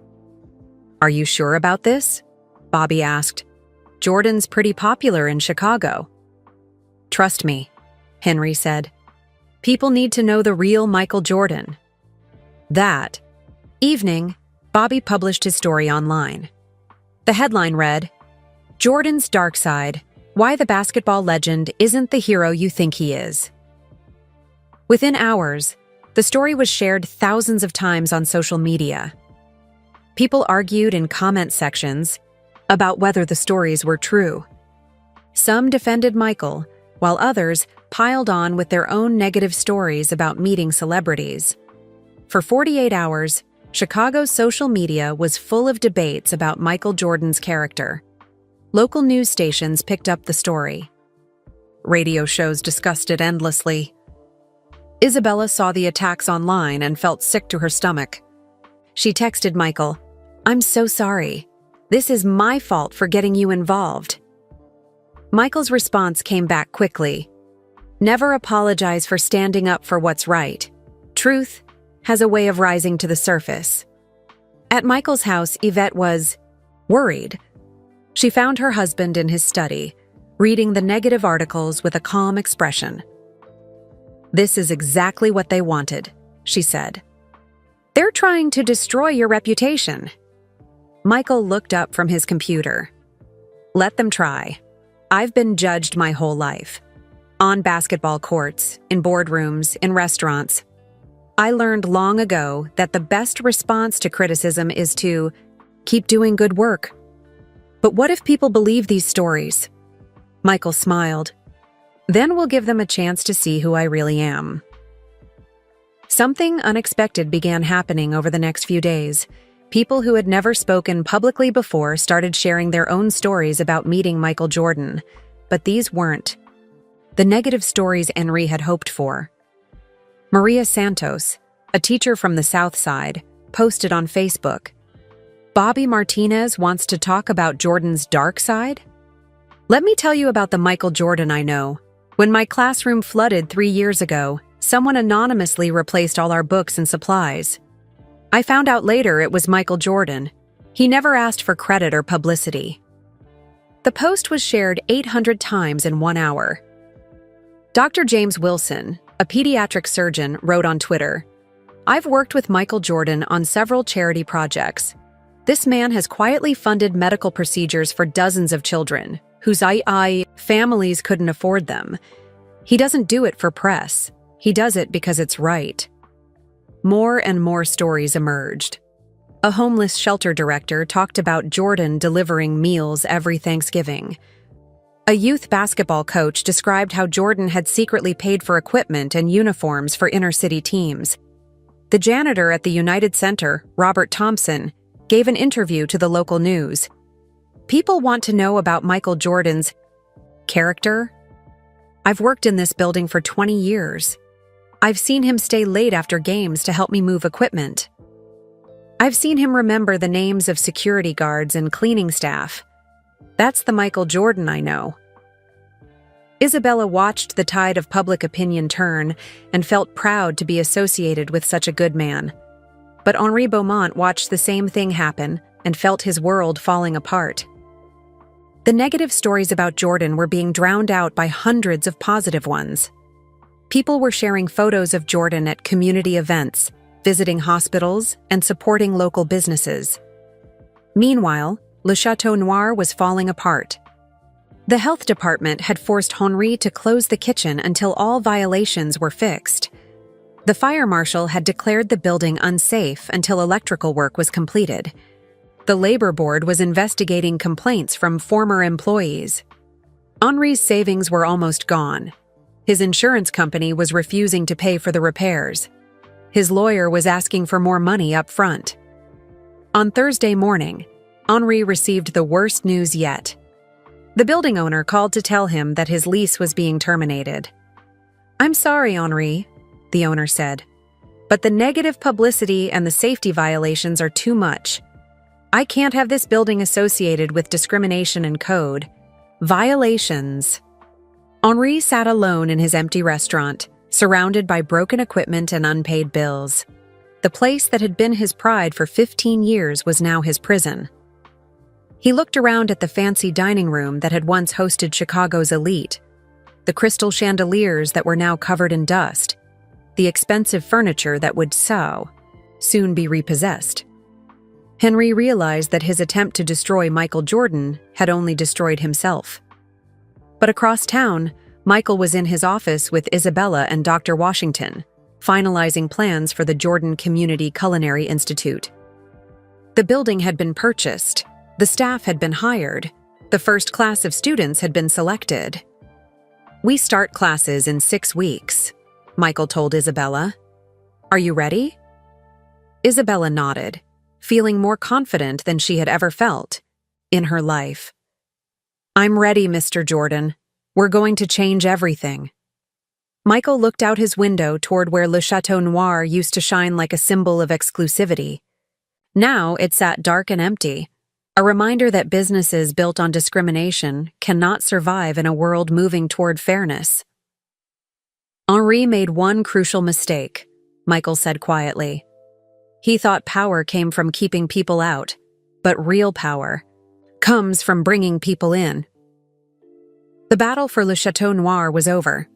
"Are you sure about this?" Bobby asked. "Jordan's pretty popular in Chicago." "Trust me," Henri said. "People need to know the real Michael Jordan." That evening, Bobby published his story online. The headline read, "Jordan's Dark Side: Why the Basketball Legend Isn't the Hero You Think He Is." Within hours, the story was shared thousands of times on social media. People argued in comment sections about whether the stories were true. Some defended Michael, while others piled on with their own negative stories about meeting celebrities. For 48 hours, Chicago's social media was full of debates about Michael Jordan's character. Local news stations picked up the story. Radio shows discussed it endlessly. Isabella saw the attacks online and felt sick to her stomach. She texted Michael, "I'm so sorry. This is my fault for getting you involved." Michael's response came back quickly. "Never apologize for standing up for what's right. Truth has a way of rising to the surface." At Michael's house, Yvette was worried. She found her husband in his study, reading the negative articles with a calm expression. "This is exactly what they wanted," she said. "They're trying to destroy your reputation." Michael looked up from his computer. "Let them try. I've been judged my whole life. On basketball courts, in boardrooms, in restaurants. I learned long ago that the best response to criticism is to keep doing good work. But what if people believe these stories?" Michael smiled. "Then we'll give them a chance to see who I really am." Something unexpected began happening over the next few days. People who had never spoken publicly before started sharing their own stories about meeting Michael Jordan, but these weren't the negative stories Henri had hoped for. Maria Santos, a teacher from the South Side, posted on Facebook, "Bobby Martinez wants to talk about Jordan's dark side? Let me tell you about the Michael Jordan I know. When my classroom flooded 3 years ago, someone anonymously replaced all our books and supplies. I found out later it was Michael Jordan. He never asked for credit or publicity." The post was shared 800 times in 1 hour. Dr. James Wilson, a pediatric surgeon, wrote on Twitter, "I've worked with Michael Jordan on several charity projects. This man has quietly funded medical procedures for dozens of children whose families couldn't afford them. He doesn't do it for press. He does it because it's right." More and more stories emerged. A homeless shelter director talked about Jordan delivering meals every Thanksgiving. A youth basketball coach described how Jordan had secretly paid for equipment and uniforms for inner-city teams. The janitor at the United Center, Robert Thompson, gave an interview to the local news. "People want to know about Michael Jordan's character. I've worked in this building for 20 years. I've seen him stay late after games to help me move equipment." I've seen him remember the names of security guards and cleaning staff. That's the Michael Jordan I know. Isabella watched the tide of public opinion turn and felt proud to be associated with such a good man. But Henri Beaumont watched the same thing happen and felt his world falling apart. The negative stories about Jordan were being drowned out by hundreds of positive ones. People were sharing photos of Jordan at community events, visiting hospitals, and supporting local businesses. Meanwhile, Le Chateau Noir was falling apart. The health department had forced Henri to close the kitchen until all violations were fixed. The fire marshal had declared the building unsafe until electrical work was completed. The labor board was investigating complaints from former employees. Henri's savings were almost gone. His insurance company was refusing to pay for the repairs. His lawyer was asking for more money up front. On Thursday morning, Henri received the worst news yet. The building owner called to tell him that his lease was being terminated. "I'm sorry, Henri," the owner said, "but the negative publicity and the safety violations are too much. I can't have this building associated with discrimination and code violations." Henri sat alone in his empty restaurant, surrounded by broken equipment and unpaid bills. The place that had been his pride for 15 years was now his prison. He looked around at the fancy dining room that had once hosted Chicago's elite, the crystal chandeliers that were now covered in dust, the expensive furniture that would soon be repossessed. Henri realized that his attempt to destroy Michael Jordan had only destroyed himself. But across town, Michael was in his office with Isabella and Dr. Washington, finalizing plans for the Jordan Community Culinary Institute. The building had been purchased, the staff had been hired, the first class of students had been selected. "We start classes in 6 weeks," Michael told Isabella. "Are you ready?" Isabella nodded, feeling more confident than she had ever felt in her life. "I'm ready, Mr. Jordan. We're going to change everything." Michael looked out his window toward where Le Chateau Noir used to shine like a symbol of exclusivity. Now it sat dark and empty, a reminder that businesses built on discrimination cannot survive in a world moving toward fairness. "Henri made one crucial mistake," Michael said quietly. "He thought power came from keeping people out, but real power comes from bringing people in." The battle for Le Chateau Noir was over.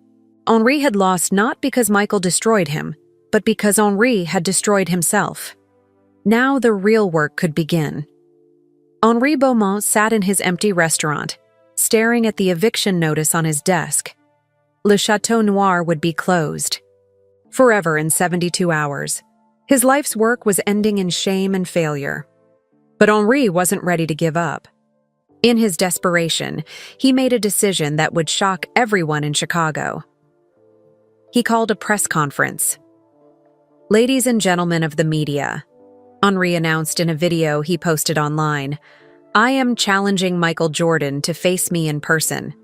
Henri had lost not because Michael destroyed him, but because Henri had destroyed himself. Now the real work could begin. Henri Beaumont sat in his empty restaurant, staring at the eviction notice on his desk. Le Chateau Noir would be closed. Forever in 72 hours. His life's work was ending in shame and failure. But Henri wasn't ready to give up. In his desperation, he made a decision that would shock everyone in Chicago. He called a press conference. "Ladies and gentlemen of the media," Henri announced in a video he posted online, "I am challenging Michael Jordan to face me in person.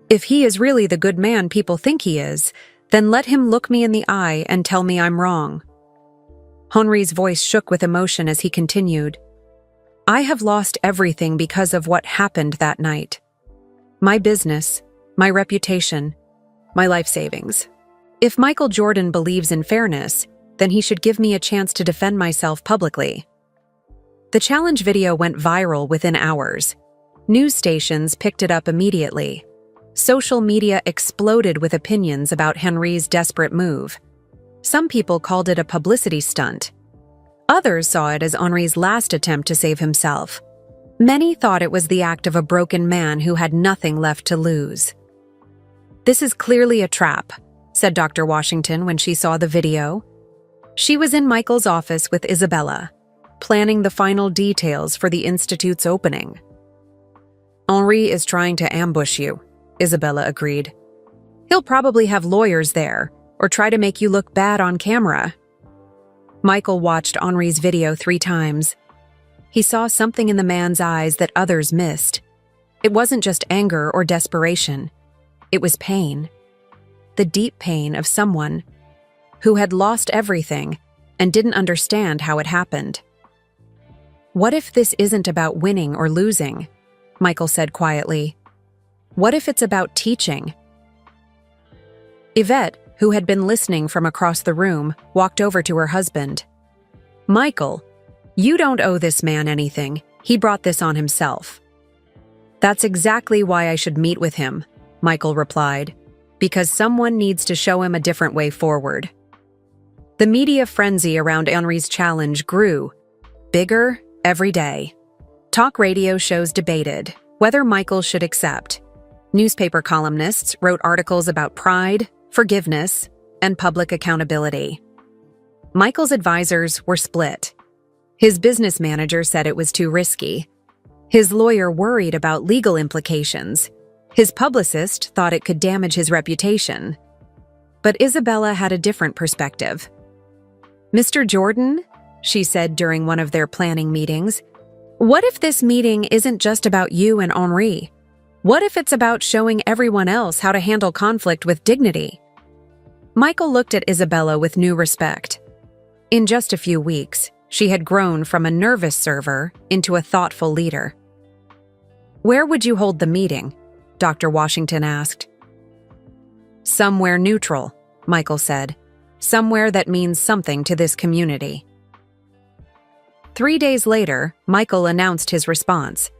If he is really the good man people think he is, then let him look me in the eye and tell me I'm wrong." Henri's voice shook with emotion as he continued, "I have lost everything because of what happened that night. My business, my reputation, my life savings. If Michael Jordan believes in fairness, then he should give me a chance to defend myself publicly." The challenge video went viral within hours. News stations picked it up immediately. Social media exploded with opinions about Henri's desperate move. Some people called it a publicity stunt. Others saw it as Henri's last attempt to save himself. Many thought it was the act of a broken man who had nothing left to lose. "This is clearly a trap," said Dr. Washington when she saw the video. She was in Michael's office with Isabella, planning the final details for the institute's opening. "Henri is trying to ambush you," Isabella agreed. "He'll probably have lawyers there, or try to make you look bad on camera." Michael watched Henri's video 3 times. He saw something in the man's eyes that others missed. It wasn't just anger or desperation. It was pain. The deep pain of someone who had lost everything and didn't understand how it happened. What if this isn't about winning or losing? Michael said quietly. What if it's about teaching? Yvette, who had been listening from across the room, walked over to her husband. Michael, you don't owe this man anything. He brought this on himself. That's exactly why I should meet with him, Michael replied, because someone needs to show him a different way forward. The media frenzy around Henri's challenge grew, bigger every day. Talk radio shows debated whether Michael should accept. Newspaper columnists wrote articles about pride, forgiveness, and public accountability. Michael's advisors were split. His business manager said it was too risky. His lawyer worried about legal implications. His publicist thought it could damage his reputation. But Isabella had a different perspective. Mr. Jordan, she said during one of their planning meetings, what if this meeting isn't just about you and Henri? What if it's about showing everyone else how to handle conflict with dignity? Michael looked at Isabella with new respect. In just a few weeks, she had grown from a nervous server into a thoughtful leader. Where would you hold the meeting? Dr. Washington asked. Somewhere neutral, Michael said. Somewhere that means something to this community. 3 days later, Michael announced his response.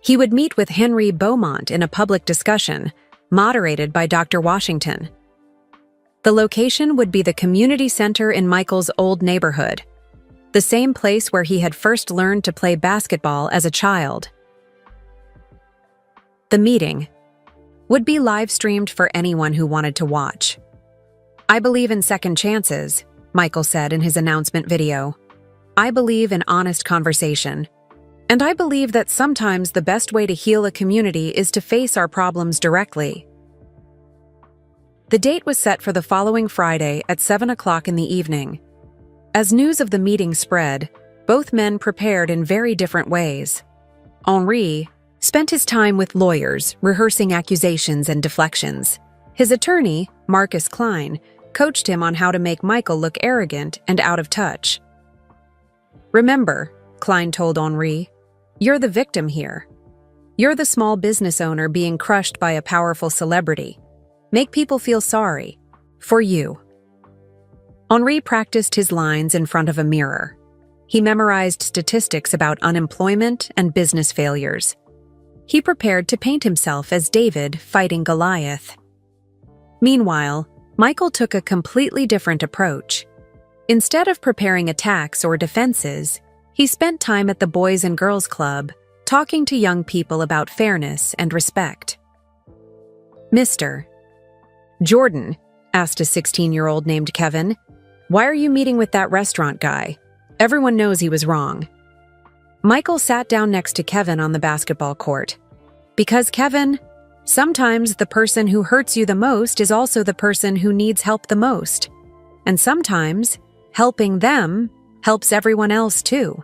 He would meet with Henri Beaumont in a public discussion, moderated by Dr. Washington. The location would be the community center in Michael's old neighborhood, the same place where he had first learned to play basketball as a child. The meeting would be live-streamed for anyone who wanted to watch. I believe in second chances, Michael said in his announcement video. I believe in honest conversation. And I believe that sometimes the best way to heal a community is to face our problems directly. The date was set for the following Friday at 7 o'clock in the evening. As news of the meeting spread, both men prepared in very different ways. Henri spent his time with lawyers, rehearsing accusations and deflections. His attorney, Marcus Klein, coached him on how to make Michael look arrogant and out of touch. Remember, Klein told Henri, you're the victim here. You're the small business owner being crushed by a powerful celebrity. Make people feel sorry. For you. Henri practiced his lines in front of a mirror. He memorized statistics about unemployment and business failures. He prepared to paint himself as David fighting Goliath. Meanwhile, Michael took a completely different approach. Instead of preparing attacks or defenses, he spent time at the Boys and Girls Club, talking to young people about fairness and respect. Mr. Jordan, asked a 16-year-old named Kevin, why are you meeting with that restaurant guy? Everyone knows he was wrong. Michael sat down next to Kevin on the basketball court. Because, Kevin, sometimes the person who hurts you the most is also the person who needs help the most. And sometimes, helping them helps everyone else too.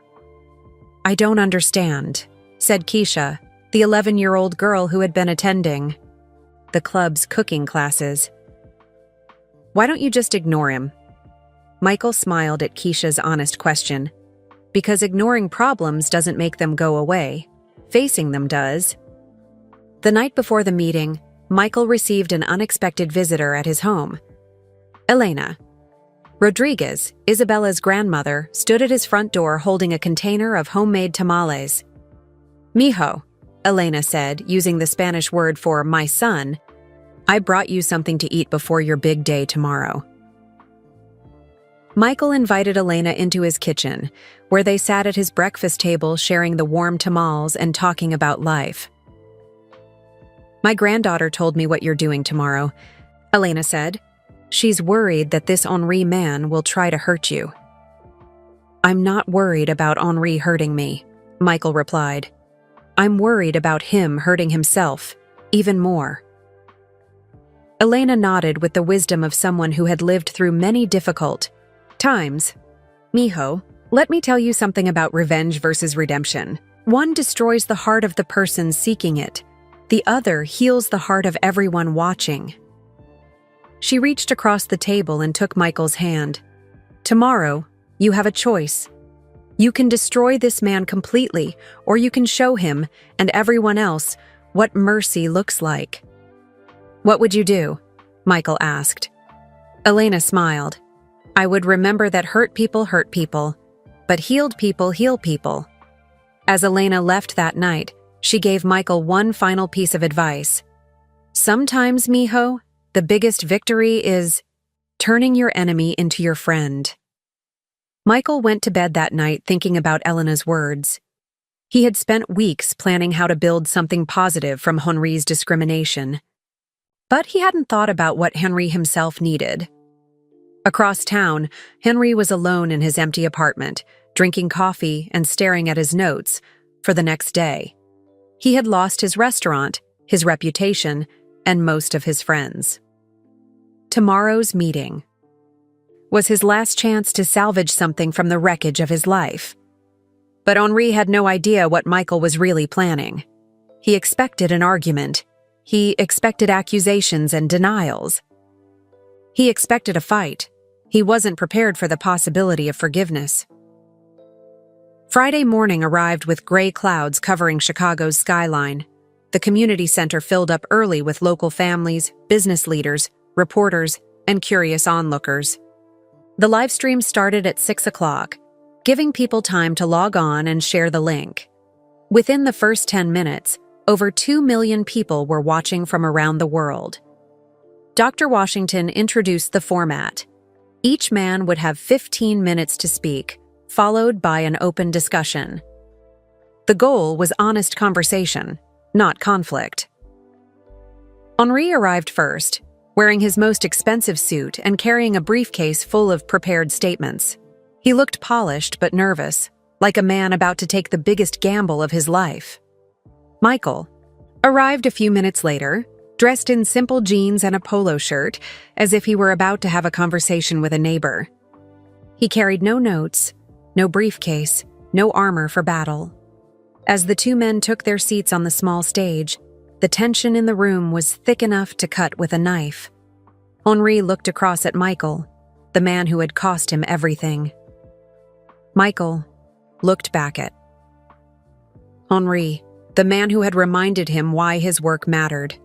I don't understand, said Keisha, the 11-year-old girl who had been attending the club's cooking classes. Why don't you just ignore him? Michael smiled at Keisha's honest question. Because ignoring problems doesn't make them go away. Facing them does. The night before the meeting, Michael received an unexpected visitor at his home. Elena Rodriguez, Isabella's grandmother, stood at his front door holding a container of homemade tamales. Mijo, Elena said, using the Spanish word for my son, I brought you something to eat before your big day tomorrow. Michael invited Elena into his kitchen, where they sat at his breakfast table sharing the warm tamales and talking about life. My granddaughter told me what you're doing tomorrow, Elena said. She's worried that this Henri man will try to hurt you. I'm not worried about Henri hurting me, Michael replied. I'm worried about him hurting himself, even more. Elena nodded with the wisdom of someone who had lived through many difficult times. Mijo, let me tell you something about revenge versus redemption. One destroys the heart of the person seeking it. The other heals the heart of everyone watching. She reached across the table and took Michael's hand. Tomorrow, you have a choice. You can destroy this man completely, or you can show him and everyone else what mercy looks like." "What would you do?" Michael asked. Elena smiled. "I would remember that hurt people, but healed people heal people." As Elena left that night, she gave Michael one final piece of advice. "Sometimes, mijo, the biggest victory is turning your enemy into your friend." Michael went to bed that night thinking about Elena's words. He had spent weeks planning how to build something positive from Henri's discrimination. But he hadn't thought about what Henri himself needed. Across town, Henri was alone in his empty apartment, drinking coffee and staring at his notes for the next day. He had lost his restaurant, his reputation, and most of his friends. Tomorrow's meeting was his last chance to salvage something from the wreckage of his life. But Henri had no idea what Michael was really planning. He expected an argument. He expected accusations and denials. He expected a fight. He wasn't prepared for the possibility of forgiveness. Friday morning arrived with gray clouds covering Chicago's skyline. The community center filled up early with local families, business leaders, reporters, and curious onlookers. The live stream started at 6 o'clock, giving people time to log on and share the link. Within the first 10 minutes, over 2 million people were watching from around the world. Dr. Washington introduced the format. Each man would have 15 minutes to speak, followed by an open discussion. The goal was honest conversation, not conflict. Henri arrived first, wearing his most expensive suit and carrying a briefcase full of prepared statements. He looked polished but nervous, like a man about to take the biggest gamble of his life. Michael arrived a few minutes later, dressed in simple jeans and a polo shirt, as if he were about to have a conversation with a neighbor. He carried no notes, no briefcase, no armor for battle. As the two men took their seats on the small stage, the tension in the room was thick enough to cut with a knife. Henri looked across at Michael, the man who had cost him everything. Michael looked back at Henri, the man who had reminded him why his work mattered.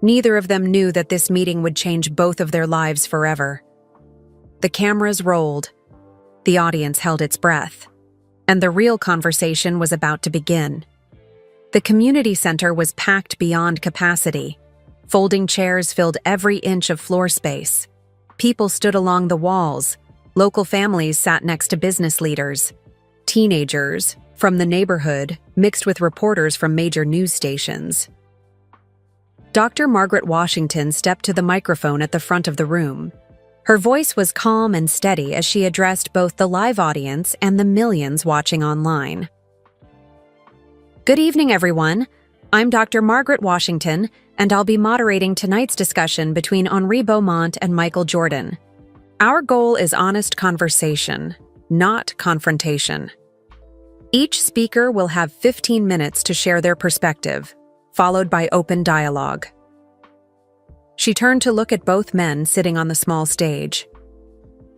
Neither of them knew that this meeting would change both of their lives forever. The cameras rolled, the audience held its breath, and the real conversation was about to begin. The community center was packed beyond capacity. Folding chairs filled every inch of floor space. People stood along the walls. Local families sat next to business leaders. Teenagers from the neighborhood mixed with reporters from major news stations. Dr. Margaret Washington stepped to the microphone at the front of the room. Her voice was calm and steady as she addressed both the live audience and the millions watching online. "Good evening, everyone. I'm Dr. Margaret Washington, and I'll be moderating tonight's discussion between Henri Beaumont and Michael Jordan. Our goal is honest conversation, not confrontation. Each speaker will have 15 minutes to share their perspective, followed by open dialogue." She turned to look at both men sitting on the small stage.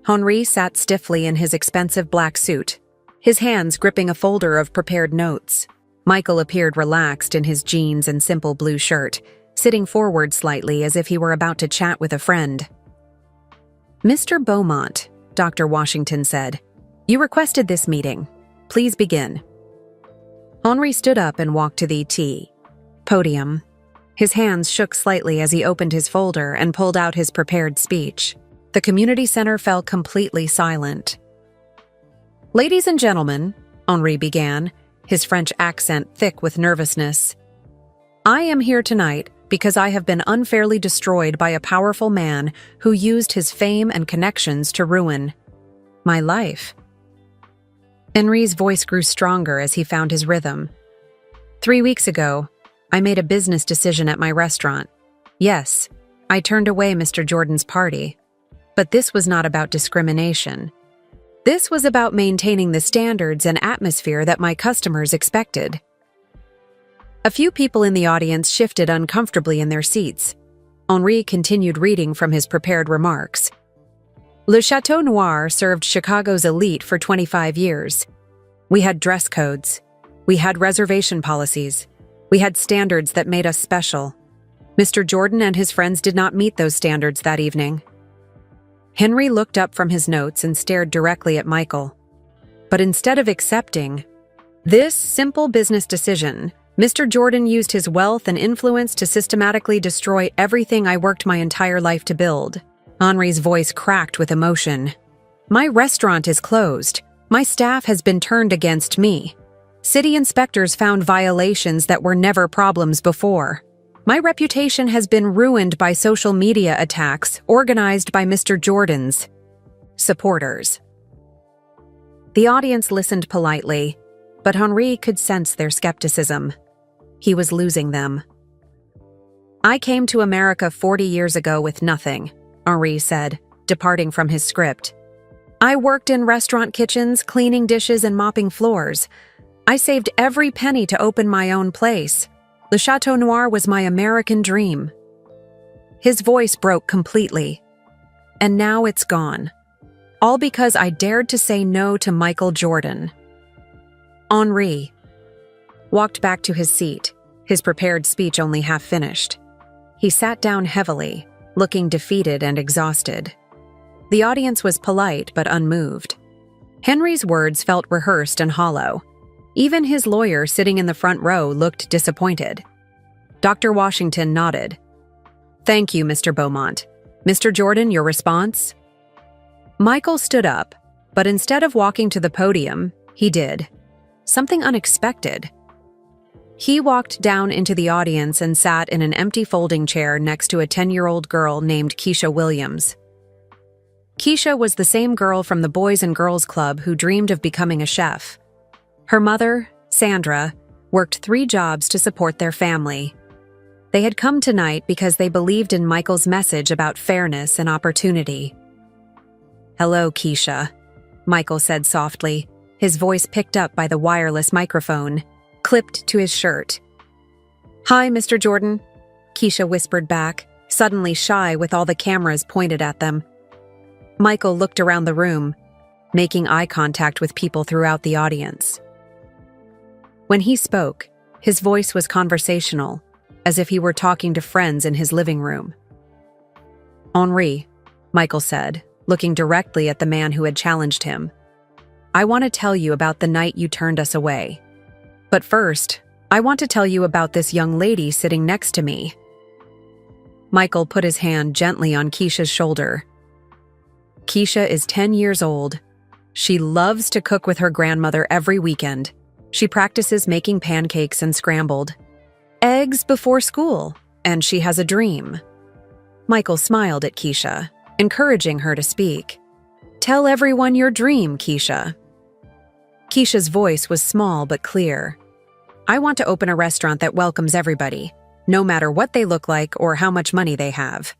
Henri sat stiffly in his expensive black suit, his hands gripping a folder of prepared notes. Michael appeared relaxed in his jeans and simple blue shirt, sitting forward slightly as if he were about to chat with a friend. "Mr. Beaumont," Dr. Washington said, "you requested this meeting. Please begin." Henri stood up and walked to the podium. His hands shook slightly as he opened his folder and pulled out his prepared speech. The community center fell completely silent. "Ladies and gentlemen," Henri began, his French accent thick with nervousness, "I am here tonight because I have been unfairly destroyed by a powerful man who used his fame and connections to ruin my life." Henri's voice grew stronger as he found his rhythm. 3 weeks ago, I made a business decision at my restaurant. Yes, I turned away Mr. Jordan's party. But this was not about discrimination. This was about maintaining the standards and atmosphere that my customers expected. A few people in the audience shifted uncomfortably in their seats. Henri continued reading from his prepared remarks. "Le Chateau Noir served Chicago's elite for 25 years. We had dress codes. We had reservation policies. We had standards that made us special. Mr. Jordan and his friends did not meet those standards that evening. Henry looked up from his notes and stared directly at Michael. But instead of accepting this simple business decision, Mr. Jordan used his wealth and influence to systematically destroy everything I worked my entire life to build. Henri's voice cracked with emotion. My restaurant is closed. My staff has been turned against me. City inspectors found violations that were never problems before. My reputation has been ruined by social media attacks organized by Mr. Jordan's supporters. The audience listened politely, but Henri could sense their skepticism. He was losing them. I came to America 40 years ago with nothing, Henri said, departing from his script. I worked in restaurant kitchens, cleaning dishes and mopping floors. I saved every penny to open my own place. Le Chateau Noir was my American dream. His voice broke completely. And now it's gone. All because I dared to say no to Michael Jordan. Henri walked back to his seat, his prepared speech only half finished. He sat down heavily, looking defeated and exhausted. The audience was polite but unmoved. Henry's words felt rehearsed and hollow. Even his lawyer sitting in the front row looked disappointed. Dr. Washington nodded. Thank you, Mr. Beaumont. Mr. Jordan, your response? Michael stood up, but instead of walking to the podium, he did something unexpected. He walked down into the audience and sat in an empty folding chair next to a 10-year-old girl named Keisha Williams. Keisha was the same girl from the Boys and Girls Club who dreamed of becoming a chef. Her mother, Sandra, worked 3 jobs to support their family. They had come tonight because they believed in Michael's message about fairness and opportunity. Hello, Keisha, Michael said softly, his voice picked up by the wireless microphone, clipped to his shirt. Hi, Mr. Jordan, Keisha whispered back, suddenly shy with all the cameras pointed at them. Michael looked around the room, making eye contact with people throughout the audience. When he spoke, his voice was conversational, as if he were talking to friends in his living room. Henri, Michael said, looking directly at the man who had challenged him. I want to tell you about the night you turned us away. But first, I want to tell you about this young lady sitting next to me. Michael put his hand gently on Keisha's shoulder. Keisha is 10 years old. She loves to cook with her grandmother every weekend. She practices making pancakes and scrambled eggs before school, and she has a dream. Michael smiled at Keisha, encouraging her to speak. Tell everyone your dream, Keisha. Keisha's voice was small but clear. I want to open a restaurant that welcomes everybody, no matter what they look like or how much money they have.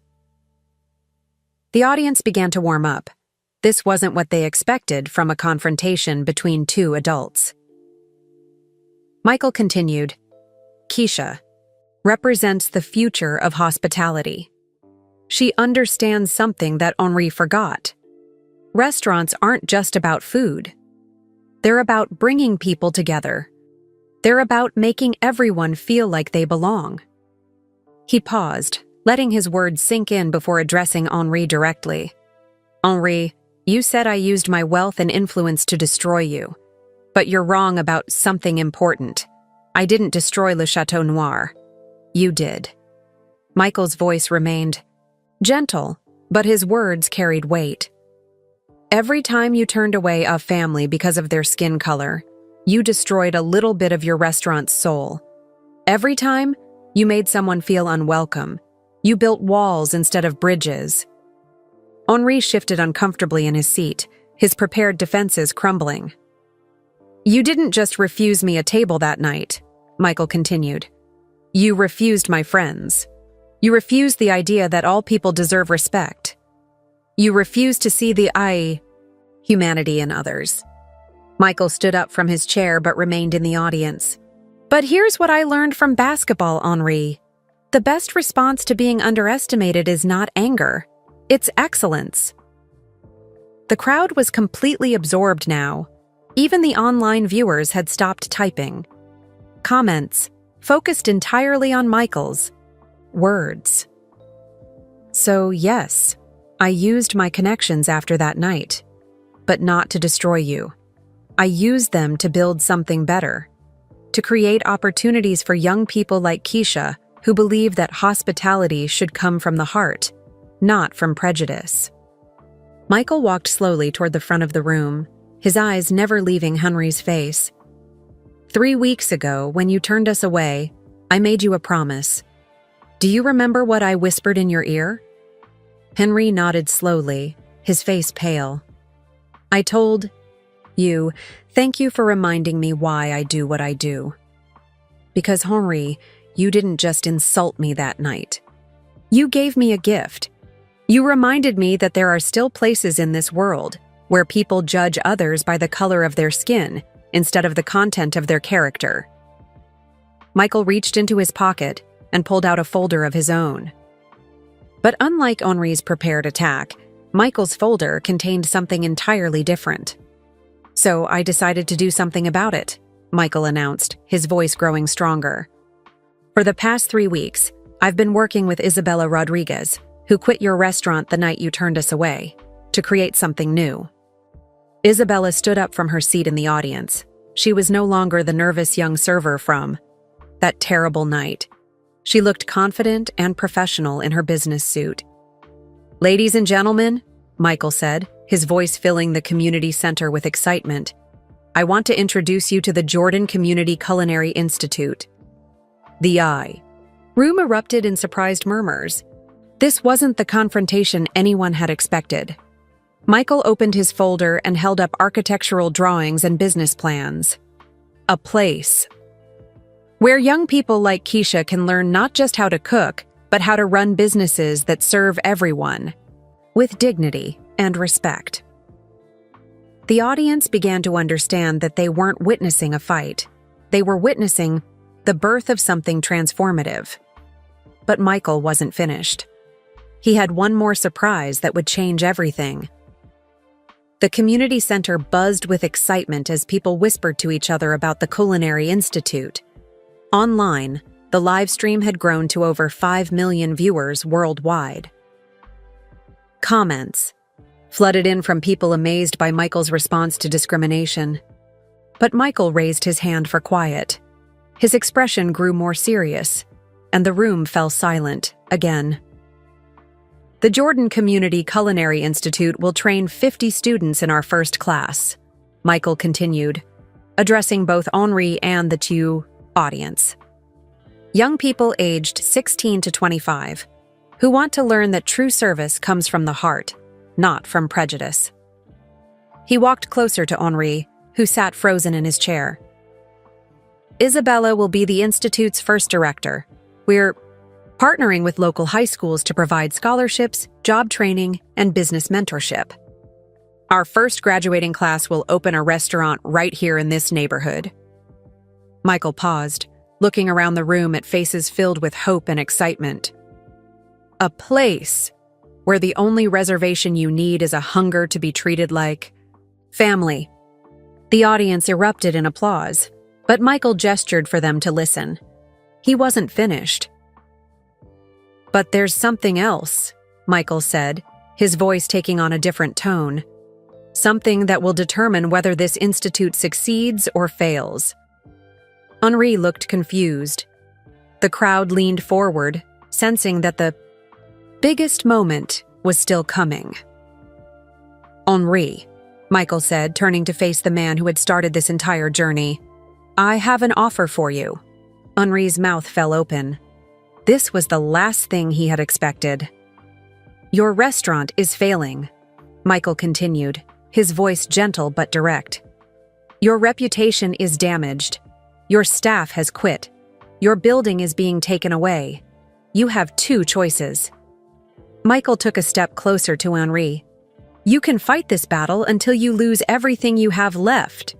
The audience began to warm up. This wasn't what they expected from a confrontation between 2 adults. Michael continued, Keisha represents the future of hospitality. She understands something that Henri forgot. Restaurants aren't just about food. They're about bringing people together. They're about making everyone feel like they belong. He paused, letting his words sink in before addressing Henri directly. Henri, you said I used my wealth and influence to destroy you. But you're wrong about something important. I didn't destroy Le Chateau Noir. You did. Michael's voice remained gentle, but his words carried weight. Every time you turned away a family because of their skin color, you destroyed a little bit of your restaurant's soul. Every time, you made someone feel unwelcome. You built walls instead of bridges. Henri shifted uncomfortably in his seat, his prepared defenses crumbling. You didn't just refuse me a table that night, Michael continued. You refused my friends. You refused the idea that all people deserve respect. You refused to see the humanity in others. Michael stood up from his chair but remained in the audience. But here's what I learned from basketball, Henri. The best response to being underestimated is not anger. It's excellence. The crowd was completely absorbed now. Even the online viewers had stopped typing. Comments focused entirely on Michael's words. So yes, I used my connections after that night, but not to destroy you. I used them to build something better, to create opportunities for young people like Keisha who believe that hospitality should come from the heart, not from prejudice. Michael walked slowly toward the front of the room, his eyes never leaving Henry's face. 3 weeks ago, when you turned us away, I made you a promise. Do you remember what I whispered in your ear? Henry nodded slowly, his face pale. I told you, thank you for reminding me why I do what I do. Because, Henry, you didn't just insult me that night. You gave me a gift. You reminded me that there are still places in this world where people judge others by the color of their skin instead of the content of their character. Michael reached into his pocket and pulled out a folder of his own. But unlike Henri's prepared attack, Michael's folder contained something entirely different. So I decided to do something about it, Michael announced, his voice growing stronger. For the past 3 weeks, I've been working with Isabella Rodriguez, who quit your restaurant the night you turned us away, to create something new. Isabella stood up from her seat in the audience. She was no longer the nervous young server from that terrible night. She looked confident and professional in her business suit. Ladies and gentlemen, Michael said, his voice filling the community center with excitement, I want to introduce you to the Jordan Community Culinary Institute. The room erupted in surprised murmurs. This wasn't the confrontation anyone had expected. Michael opened his folder and held up architectural drawings and business plans. A place where young people like Keisha can learn not just how to cook, but how to run businesses that serve everyone, with dignity and respect. The audience began to understand that they weren't witnessing a fight. They were witnessing the birth of something transformative. But Michael wasn't finished. He had one more surprise that would change everything. The community center buzzed with excitement as people whispered to each other about the Culinary Institute. Online, the live stream had grown to over 5 million viewers worldwide. Comments flooded in from people amazed by Michael's response to discrimination. But Michael raised his hand for quiet. His expression grew more serious, and the room fell silent again. The Jordan Community Culinary Institute will train 50 students in our first class, Michael continued, addressing both Henri and the two audience. Young people aged 16 to 25, who want to learn that true service comes from the heart, not from prejudice. He walked closer to Henri, who sat frozen in his chair. Isabella will be the Institute's first director. We're partnering with local high schools to provide scholarships, job training, and business mentorship. Our first graduating class will open a restaurant right here in this neighborhood. Michael paused, looking around the room at faces filled with hope and excitement. A place where the only reservation you need is a hunger to be treated like family. The audience erupted in applause, but Michael gestured for them to listen. He wasn't finished. But there's something else, Michael said, his voice taking on a different tone. Something that will determine whether this institute succeeds or fails. Henri looked confused. The crowd leaned forward, sensing that the biggest moment was still coming. Henri, Michael said, turning to face the man who had started this entire journey. I have an offer for you. Henri's mouth fell open. This was the last thing he had expected. Your restaurant is failing, Michael continued, his voice gentle but direct. Your reputation is damaged. Your staff has quit. Your building is being taken away. You have 2 choices. Michael took a step closer to Henri. You can fight this battle until you lose everything you have left.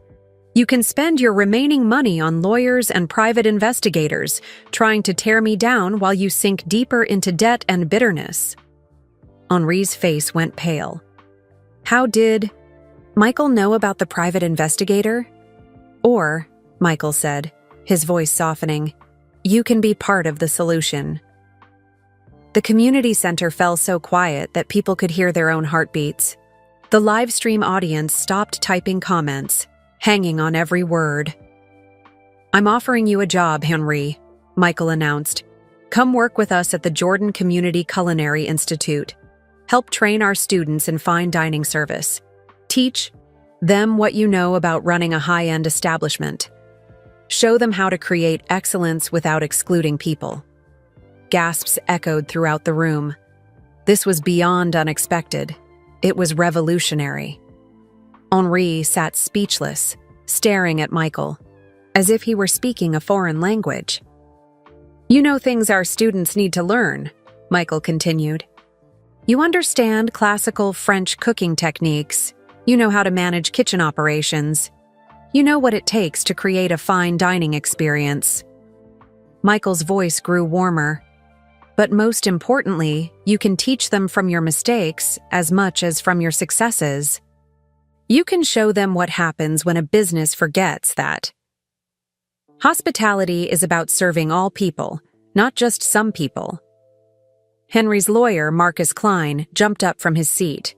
You can spend your remaining money on lawyers and private investigators, trying to tear me down while you sink deeper into debt and bitterness. Henri's face went pale. How did Michael know about the private investigator? Or, Michael said, his voice softening, you can be part of the solution. The community center fell so quiet that people could hear their own heartbeats. The live stream audience stopped typing comments, hanging on every word. I'm offering you a job, Henry, Michael announced. Come work with us at the Jordan Community Culinary Institute. Help train our students in fine dining service. Teach them what you know about running a high-end establishment. Show them how to create excellence without excluding people. Gasps echoed throughout the room. This was beyond unexpected. It was revolutionary. Henri sat speechless, staring at Michael, as if he were speaking a foreign language. You know things our students need to learn, Michael continued. You understand classical French cooking techniques. You know how to manage kitchen operations. You know what it takes to create a fine dining experience. Michael's voice grew warmer. But most importantly, you can teach them from your mistakes as much as from your successes. You can show them what happens when a business forgets that. Hospitality is about serving all people, not just some people. Henry's lawyer, Marcus Klein, jumped up from his seat.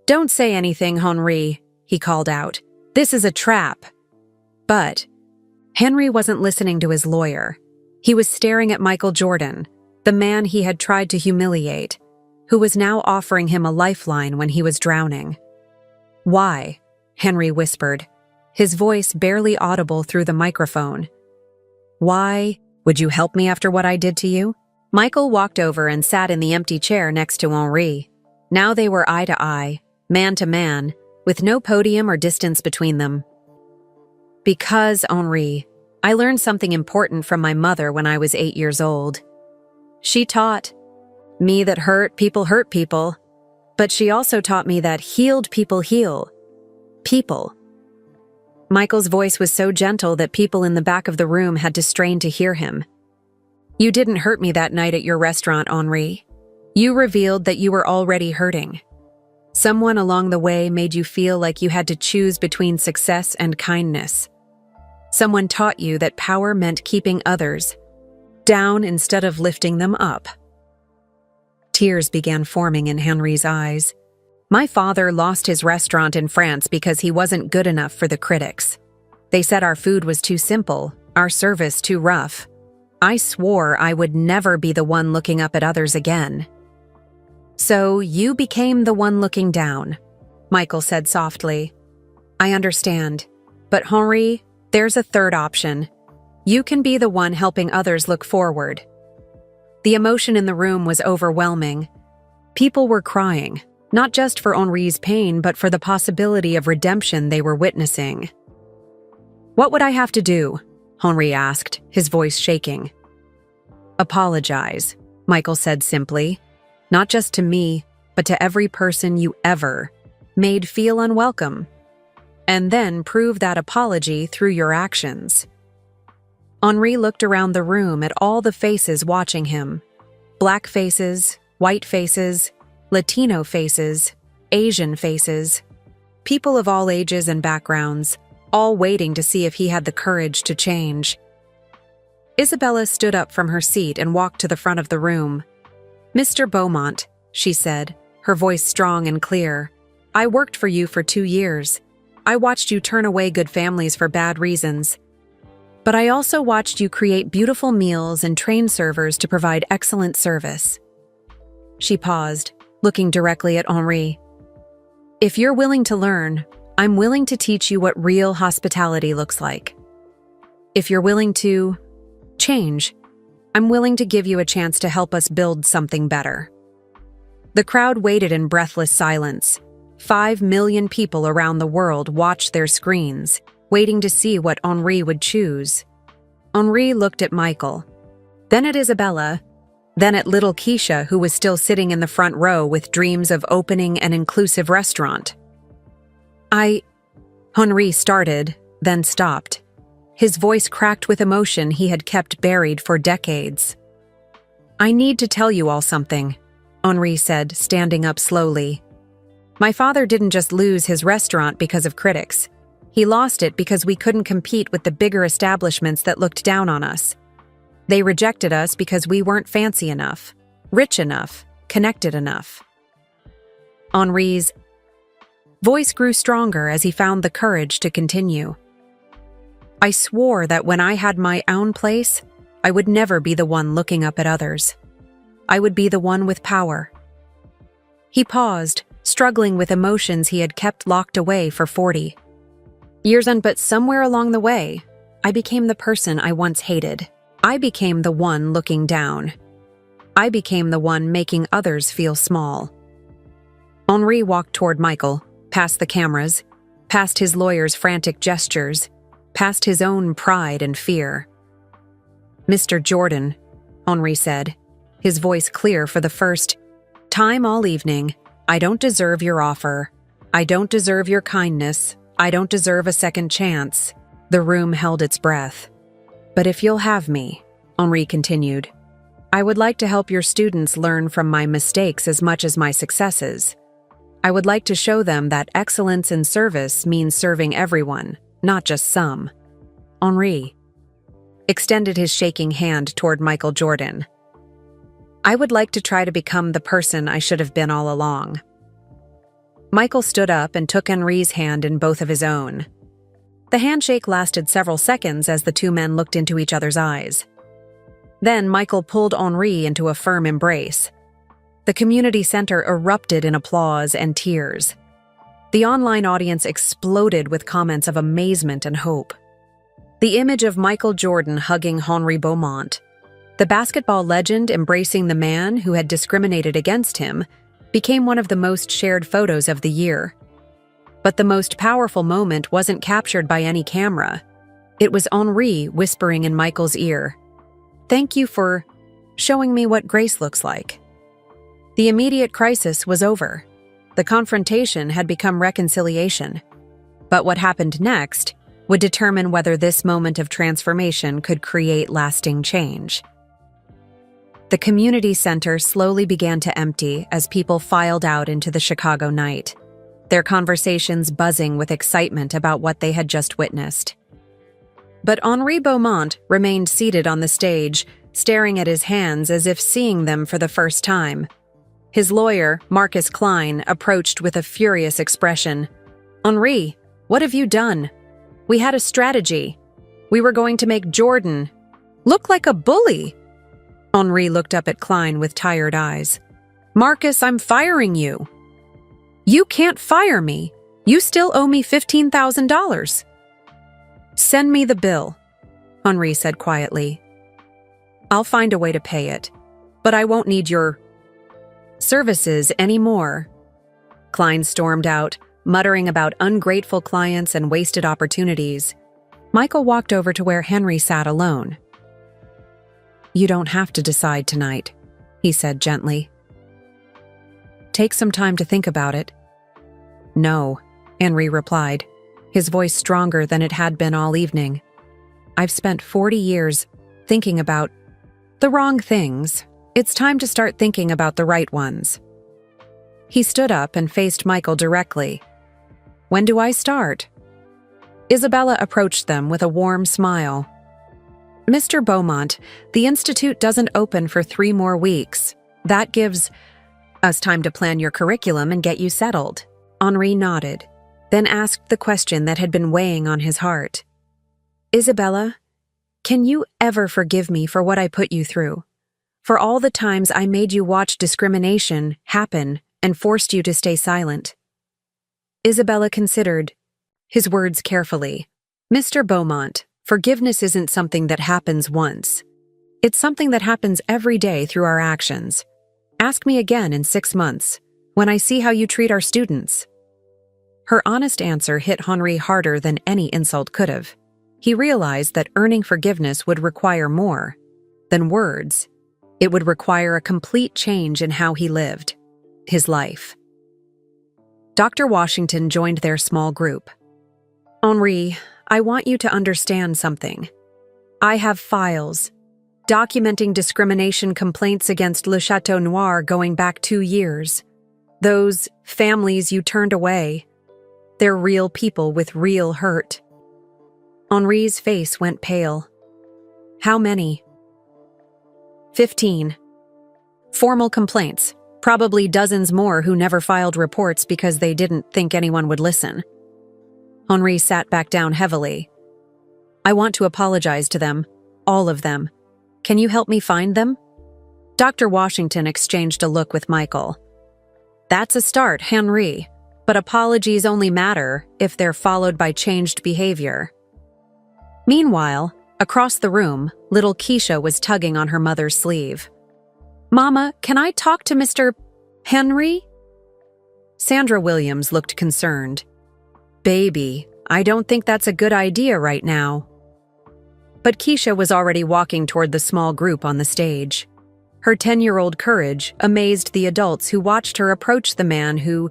Don't say anything, Henry, he called out. This is a trap. But Henry wasn't listening to his lawyer. He was staring at Michael Jordan, the man he had tried to humiliate, who was now offering him a lifeline when he was drowning. Why? Henry whispered, his voice barely audible through the microphone. Why? Would you help me after what I did to you? Michael walked over and sat in the empty chair next to Henri. Now they were eye to eye, man to man, with no podium or distance between them. Because, Henri, I learned something important from my mother when I was 8 years old. She taught me that hurt people, but she also taught me that healed people heal people. Michael's voice was so gentle that people in the back of the room had to strain to hear him. You didn't hurt me that night at your restaurant, Henri. You revealed that you were already hurting. Someone along the way made you feel like you had to choose between success and kindness. Someone taught you that power meant keeping others down instead of lifting them up. Tears began forming in Henry's eyes. My father lost his restaurant in France because he wasn't good enough for the critics. They said our food was too simple, our service too rough. I swore I would never be the one looking up at others again. So you became the one looking down, Michael said softly. I understand, but Henri, there's a third option. You can be the one helping others look forward. The emotion in the room was overwhelming. People were crying, not just for Henri's pain, but for the possibility of redemption they were witnessing. What would I have to do? Henri asked, his voice shaking. Apologize, Michael said simply. Not just to me, but to every person you ever made feel unwelcome. And then prove that apology through your actions. Henri looked around the room at all the faces watching him. Black faces, white faces, Latino faces, Asian faces. People of all ages and backgrounds, all waiting to see if he had the courage to change. Isabella stood up from her seat and walked to the front of the room. Mr. Beaumont, she said, her voice strong and clear, I worked for you for 2 years. I watched you turn away good families for bad reasons. But I also watched you create beautiful meals and train servers to provide excellent service. She paused, looking directly at Henri. If you're willing to learn, I'm willing to teach you what real hospitality looks like. If you're willing to change, I'm willing to give you a chance to help us build something better. The crowd waited in breathless silence. 5 million people around the world watched their screens, waiting to see what Henri would choose. Henri looked at Michael, then at Isabella, then at little Keisha, who was still sitting in the front row with dreams of opening an inclusive restaurant. Henri started, then stopped. His voice cracked with emotion he had kept buried for decades. I need to tell you all something, Henri said, standing up slowly. My father didn't just lose his restaurant because of critics. He lost it because we couldn't compete with the bigger establishments that looked down on us. They rejected us because we weren't fancy enough, rich enough, connected enough. Henri's voice grew stronger as he found the courage to continue. I swore that when I had my own place, I would never be the one looking up at others. I would be the one with power. He paused, struggling with emotions he had kept locked away for 40 years, but somewhere along the way, I became the person I once hated. I became the one looking down. I became the one making others feel small. Henri walked toward Michael, past the cameras, past his lawyer's frantic gestures, past his own pride and fear. Mr. Jordan, Henri said, his voice clear for the first time all evening, I don't deserve your offer. I don't deserve your kindness. I don't deserve a second chance. The room held its breath. But if you'll have me, Henri continued, I would like to help your students learn from my mistakes as much as my successes. I would like to show them that excellence in service means serving everyone, not just some. Henri extended his shaking hand toward Michael Jordan. I would like to try to become the person I should have been all along. Michael stood up and took Henri's hand in both of his own. The handshake lasted several seconds as the two men looked into each other's eyes. Then Michael pulled Henri into a firm embrace. The community center erupted in applause and tears. The online audience exploded with comments of amazement and hope. The image of Michael Jordan hugging Henri Beaumont, the basketball legend embracing the man who had discriminated against him, became one of the most shared photos of the year. But the most powerful moment wasn't captured by any camera. It was Henri whispering in Michael's ear, "Thank you for showing me what grace looks like." The immediate crisis was over. The confrontation had become reconciliation. But what happened next would determine whether this moment of transformation could create lasting change. The community center slowly began to empty as people filed out into the Chicago night, their conversations buzzing with excitement about what they had just witnessed. But Henri Beaumont remained seated on the stage, staring at his hands as if seeing them for the first time. His lawyer, Marcus Klein, approached with a furious expression. "Henri, what have you done? We had a strategy. We were going to make Jordan look like a bully." Henri looked up at Klein with tired eyes. "Marcus, I'm firing you." "You can't fire me. You still owe me $15,000. "Send me the bill," Henri said quietly. "I'll find a way to pay it, but I won't need your services anymore." Klein stormed out, muttering about ungrateful clients and wasted opportunities. Michael walked over to where Henri sat alone. "You don't have to decide tonight," he said gently. "Take some time to think about it." "No," Henri replied, his voice stronger than it had been all evening. "I've spent 40 years thinking about the wrong things. It's time to start thinking about the right ones." He stood up and faced Michael directly. "When do I start?" Isabella approached them with a warm smile. "Mr. Beaumont, the Institute doesn't open for 3 more weeks. That gives us time to plan your curriculum and get you settled." Henri nodded, then asked the question that had been weighing on his heart. "Isabella, can you ever forgive me for what I put you through? For all the times I made you watch discrimination happen and forced you to stay silent?" Isabella considered his words carefully. "Mr. Beaumont, forgiveness isn't something that happens once. It's something that happens every day through our actions. Ask me again in 6 months, when I see how you treat our students." Her honest answer hit Henri harder than any insult could have. He realized that earning forgiveness would require more than words. It would require a complete change in how he lived his life. Dr. Washington joined their small group. "Henri, I want you to understand something. I have files documenting discrimination complaints against Le Chateau Noir going back 2 years. Those families you turned away. They're real people with real hurt. Henri's face went pale. How many? 15. Formal complaints. Probably dozens more who never filed reports because they didn't think anyone would listen. Henri sat back down heavily. I want to apologize to them. All of them. Can you help me find them? Dr. Washington exchanged a look with Michael. That's a start, Henri. But apologies only matter if they're followed by changed behavior. Meanwhile, across the room, little Keisha was tugging on her mother's sleeve. Mama, can I talk to Mr. Henri? Sandra Williams looked concerned. Baby, I don't think that's a good idea right now. But Keisha was already walking toward the small group on the stage. Her 10-year-old courage amazed the adults who watched her approach the man who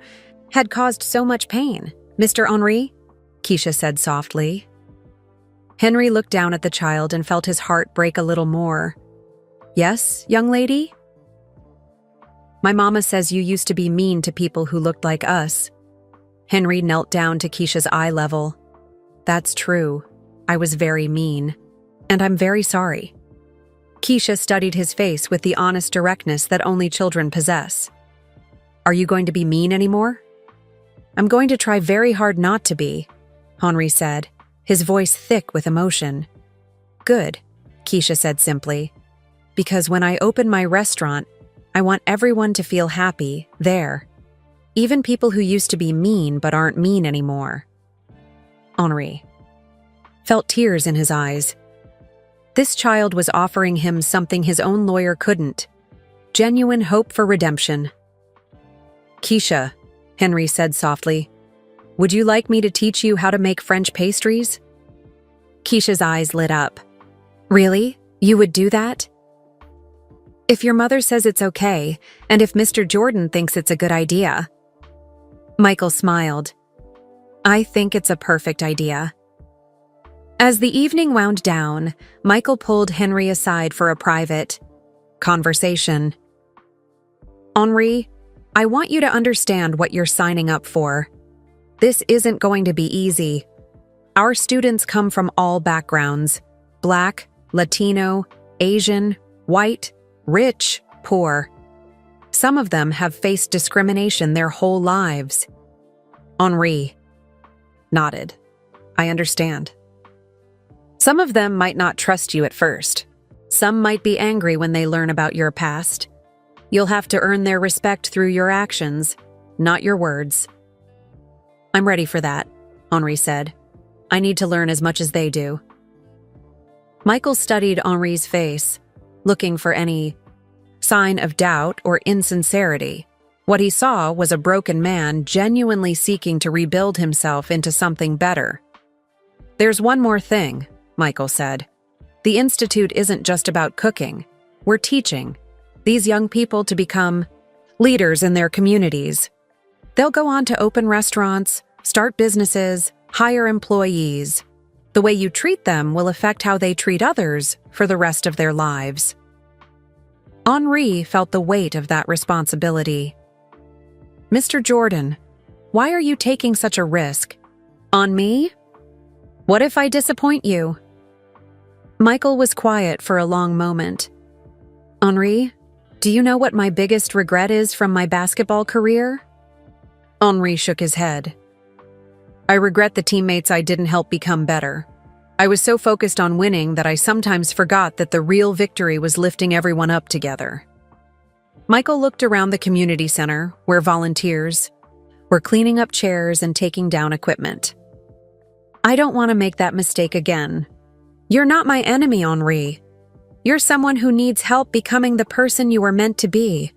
had caused so much pain. Mr. Henri? Keisha said softly. Henri looked down at the child and felt his heart break a little more. Yes, young lady? My mama says you used to be mean to people who looked like us. Henri knelt down to Keisha's eye level. That's true. I was very mean. And I'm very sorry. Keisha studied his face with the honest directness that only children possess. Are you going to be mean anymore? I'm going to try very hard not to be, Henri said, his voice thick with emotion. Good, Keisha said simply. Because when I open my restaurant, I want everyone to feel happy there. Even people who used to be mean but aren't mean anymore. Henri felt tears in his eyes. This child was offering him something his own lawyer couldn't. Genuine hope for redemption. Keisha, Henri said softly, would you like me to teach you how to make French pastries? Keisha's eyes lit up. Really? You would do that? If your mother says it's okay, and if Mr. Jordan thinks it's a good idea. Michael smiled. I think it's a perfect idea. As the evening wound down, Michael pulled Henri aside for a private conversation. Henri, I want you to understand what you're signing up for. This isn't going to be easy. Our students come from all backgrounds: Black, Latino, Asian, white, rich, poor. Some of them have faced discrimination their whole lives. Henri nodded. I understand. Some of them might not trust you at first. Some might be angry when they learn about your past. You'll have to earn their respect through your actions, not your words. I'm ready for that, Henri said. I need to learn as much as they do. Michael studied Henri's face, looking for any sign of doubt or insincerity. What he saw was a broken man genuinely seeking to rebuild himself into something better. There's one more thing, Michael said. The Institute isn't just about cooking. We're teaching these young people to become leaders in their communities. They'll go on to open restaurants, start businesses, hire employees. The way you treat them will affect how they treat others for the rest of their lives. Henri felt the weight of that responsibility. Mr. Jordan, why are you taking such a risk? On me? What if I disappoint you? Michael was quiet for a long moment. Henri, do you know what my biggest regret is from my basketball career? Henri shook his head. I regret the teammates I didn't help become better. I was so focused on winning that I sometimes forgot that the real victory was lifting everyone up together. Michael looked around the community center, where volunteers were cleaning up chairs and taking down equipment. I don't want to make that mistake again. You're not my enemy, Henri. You're someone who needs help becoming the person you were meant to be.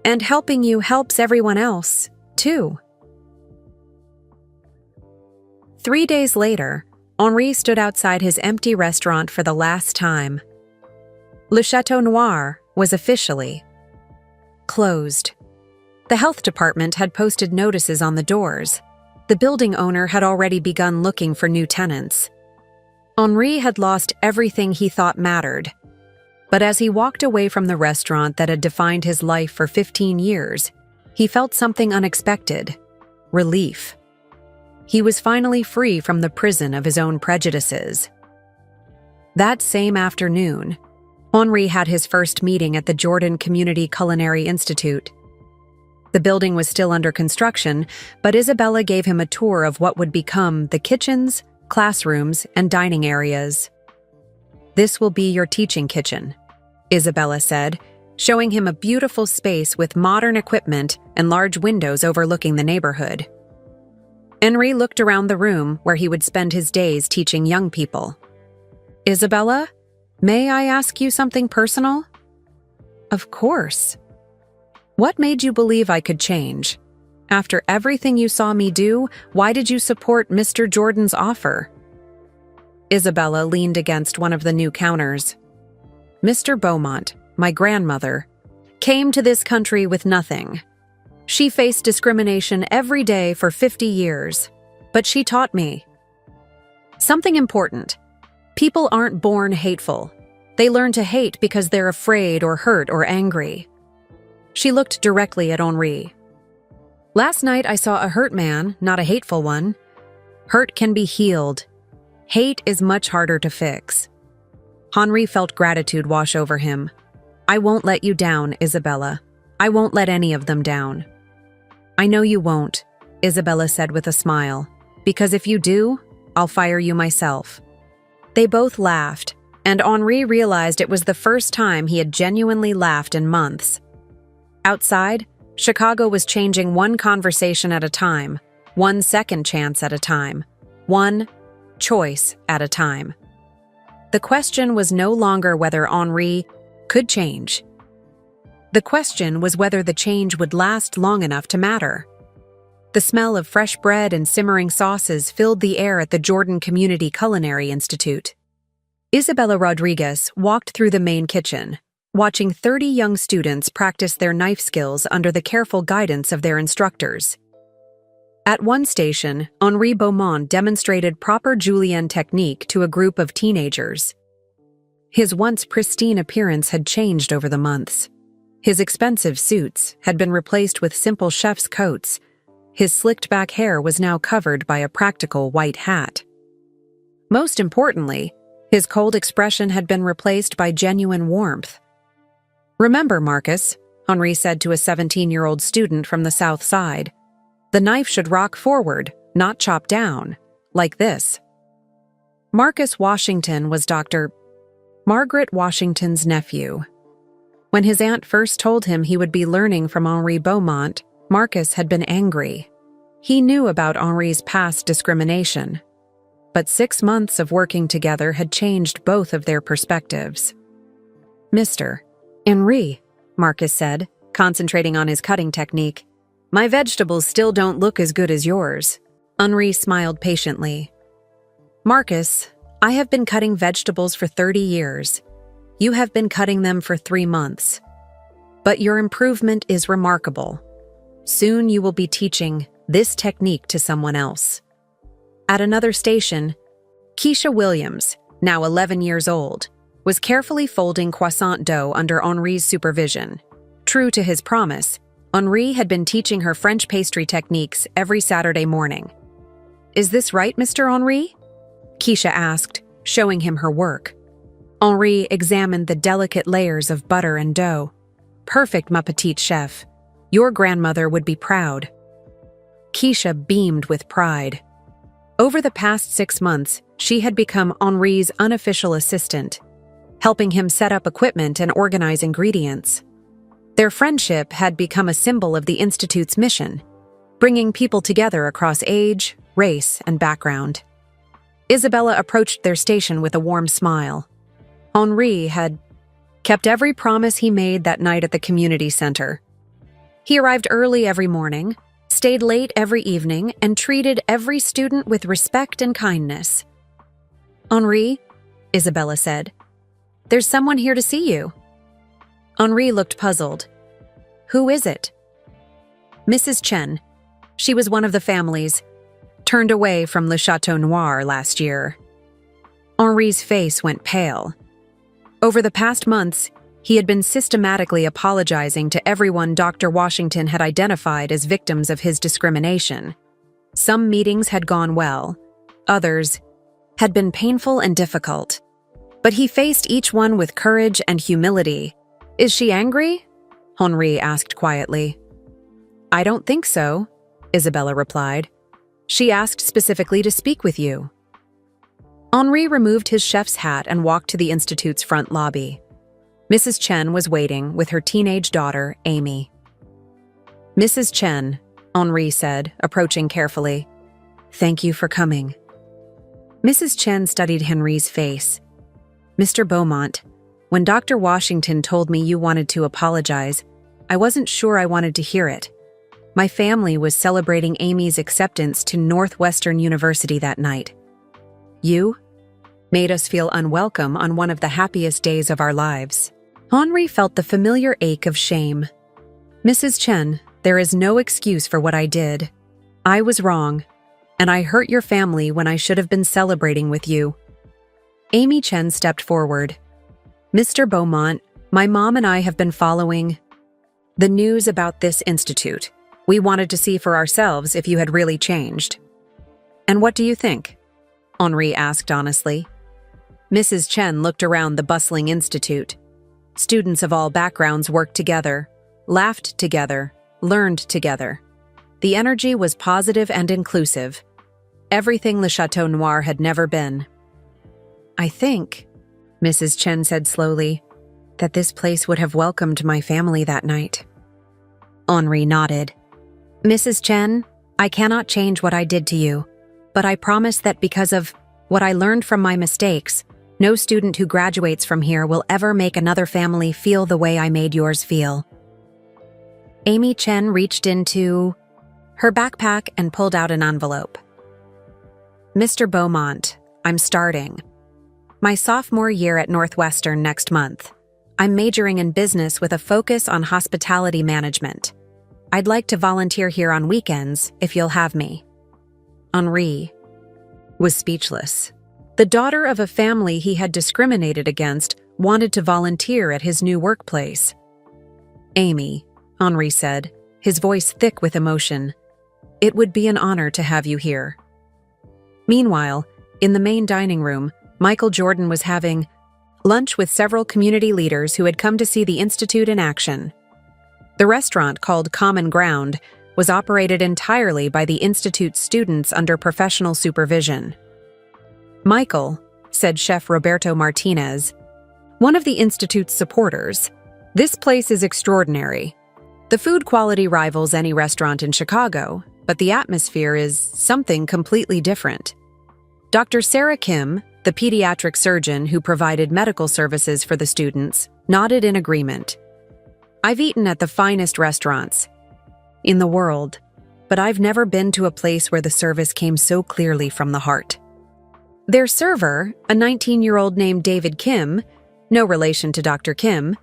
And helping you helps everyone else, too. 3 days later, Henri stood outside his empty restaurant for the last time. Le Chateau Noir was officially closed. The health department had posted notices on the doors. The building owner had already begun looking for new tenants. Henri had lost everything he thought mattered. But as he walked away from the restaurant that had defined his life for 15 years, He felt something unexpected: relief. He was finally free from the prison of his own prejudices. That same afternoon, Henri had his first meeting at the Jordan Community Culinary Institute. The building was still under construction, but Isabella gave him a tour of what would become the kitchens, classrooms, and dining areas. "This will be your teaching kitchen," Isabella said, showing him a beautiful space with modern equipment and large windows overlooking the neighborhood. Henri looked around the room where he would spend his days teaching young people. "Isabella, may I ask you something personal?" "Of course." "What made you believe I could change? After everything you saw me do, why did you support Mr. Jordan's offer?" Isabella leaned against one of the new counters. "Mr. Beaumont, my grandmother, came to this country with nothing. She faced discrimination every day for 50 years, but she taught me something important. People aren't born hateful. They learn to hate because they're afraid or hurt or angry." She looked directly at Henri. "Last night I saw a hurt man, not a hateful one. Hurt can be healed. Hate is much harder to fix." Henri felt gratitude wash over him. "I won't let you down, Isabella. I won't let any of them down." "I know you won't," Isabella said with a smile, "because if you do, I'll fire you myself." They both laughed, and Henri realized it was the first time he had genuinely laughed in months. Outside, Chicago was changing one conversation at a time, one second chance at a time, one choice at a time. The question was no longer whether Henri could change. The question was whether the change would last long enough to matter. The smell of fresh bread and simmering sauces filled the air at the Jordan Community Culinary Institute. Isabella Rodriguez walked through the main kitchen, watching 30 young students practice their knife skills under the careful guidance of their instructors. At one station, Henri Beaumont demonstrated proper julienne technique to a group of teenagers. His once pristine appearance had changed over the months. His expensive suits had been replaced with simple chef's coats. His slicked-back hair was now covered by a practical white hat. Most importantly, his cold expression had been replaced by genuine warmth. "Remember, Marcus," Henri said to a 17-year-old student from the South Side, "the knife should rock forward, not chop down, like this." Marcus Washington was Dr. Margaret Washington's nephew. When his aunt first told him he would be learning from Henri Beaumont, Marcus had been angry. He knew about Henri's past discrimination, but 6 months of working together had changed both of their perspectives. "Mr. Henri," Marcus said, concentrating on his cutting technique, "my vegetables still don't look as good as yours." Henri smiled patiently. "Marcus, I have been cutting vegetables for 30 years. You have been cutting them for 3 months. But your improvement is remarkable. Soon you will be teaching this technique to someone else." At another station, Keisha Williams, now 11 years old, was carefully folding croissant dough under Henri's supervision. True to his promise, Henri had been teaching her French pastry techniques every Saturday morning. "Is this right, Mr. Henri?" Keisha asked, showing him her work. Henri examined the delicate layers of butter and dough. "Perfect, ma petite chef. Your grandmother would be proud." Keisha beamed with pride. Over the past 6 months, she had become Henri's unofficial assistant, helping him set up equipment and organize ingredients. Their friendship had become a symbol of the Institute's mission, bringing people together across age, race, and background. Isabella approached their station with a warm smile. Henri had kept every promise he made that night at the community center. He arrived early every morning, stayed late every evening, and treated every student with respect and kindness. "Henri," Isabella said, "there's someone here to see you." Henri looked puzzled. "Who is it?" "Mrs. Chen. She was one of the families turned away from Le Chateau Noir last year." Henri's face went pale. Over the past months, He had been systematically apologizing to everyone Dr. Washington had identified as victims of his discrimination. Some meetings had gone well, others had been painful and difficult. But he faced each one with courage and humility. "Is she angry?" Henri asked quietly. "I don't think so," Isabella replied. "She asked specifically to speak with you." Henri removed his chef's hat and walked to the institute's front lobby. Mrs. Chen was waiting with her teenage daughter, Amy. "Mrs. Chen," Henri said, approaching carefully, "thank you for coming." Mrs. Chen studied Henri's face. "Mr. Beaumont, when Dr. Washington told me you wanted to apologize, I wasn't sure I wanted to hear it. My family was celebrating Amy's acceptance to Northwestern University that night. You made us feel unwelcome on one of the happiest days of our lives." Henri felt the familiar ache of shame. "Mrs. Chen, there is no excuse for what I did. I was wrong, and I hurt your family when I should have been celebrating with you." Amy Chen stepped forward. "Mr. Beaumont, my mom and I have been following the news about this institute. We wanted to see for ourselves if you had really changed." "And what do you think?" Henri asked honestly. Mrs. Chen looked around the bustling institute. Students of all backgrounds worked together, laughed together, learned together. The energy was positive and inclusive. Everything Le Chateau Noir had never been. "I think," Mrs. Chen said slowly, "that this place would have welcomed my family that night." Henri nodded. "Mrs. Chen, I cannot change what I did to you, but I promise that because of what I learned from my mistakes, no student who graduates from here will ever make another family feel the way I made yours feel." Amy Chen reached into her backpack and pulled out an envelope. "Mr. Beaumont, I'm starting my sophomore year at Northwestern next month. I'm majoring in business with a focus on hospitality management. I'd like to volunteer here on weekends if you'll have me." Henri was speechless. The daughter of a family he had discriminated against wanted to volunteer at his new workplace. "Amy," Henri said, his voice thick with emotion, "it would be an honor to have you here." Meanwhile, in the main dining room, Michael Jordan was having lunch with several community leaders who had come to see the Institute in action. The restaurant, called Common Ground, was operated entirely by the Institute's students under professional supervision. "Michael," said Chef Roberto Martinez, one of the Institute's supporters, "this place is extraordinary. The food quality rivals any restaurant in Chicago, but the atmosphere is something completely different." Dr. Sarah Kim, the pediatric surgeon who provided medical services for the students, nodded in agreement. "I've eaten at the finest restaurants in the world, but I've never been to a place where the service came so clearly from the heart." Their server, a 19-year-old named David Kim, no relation to Dr. Kim,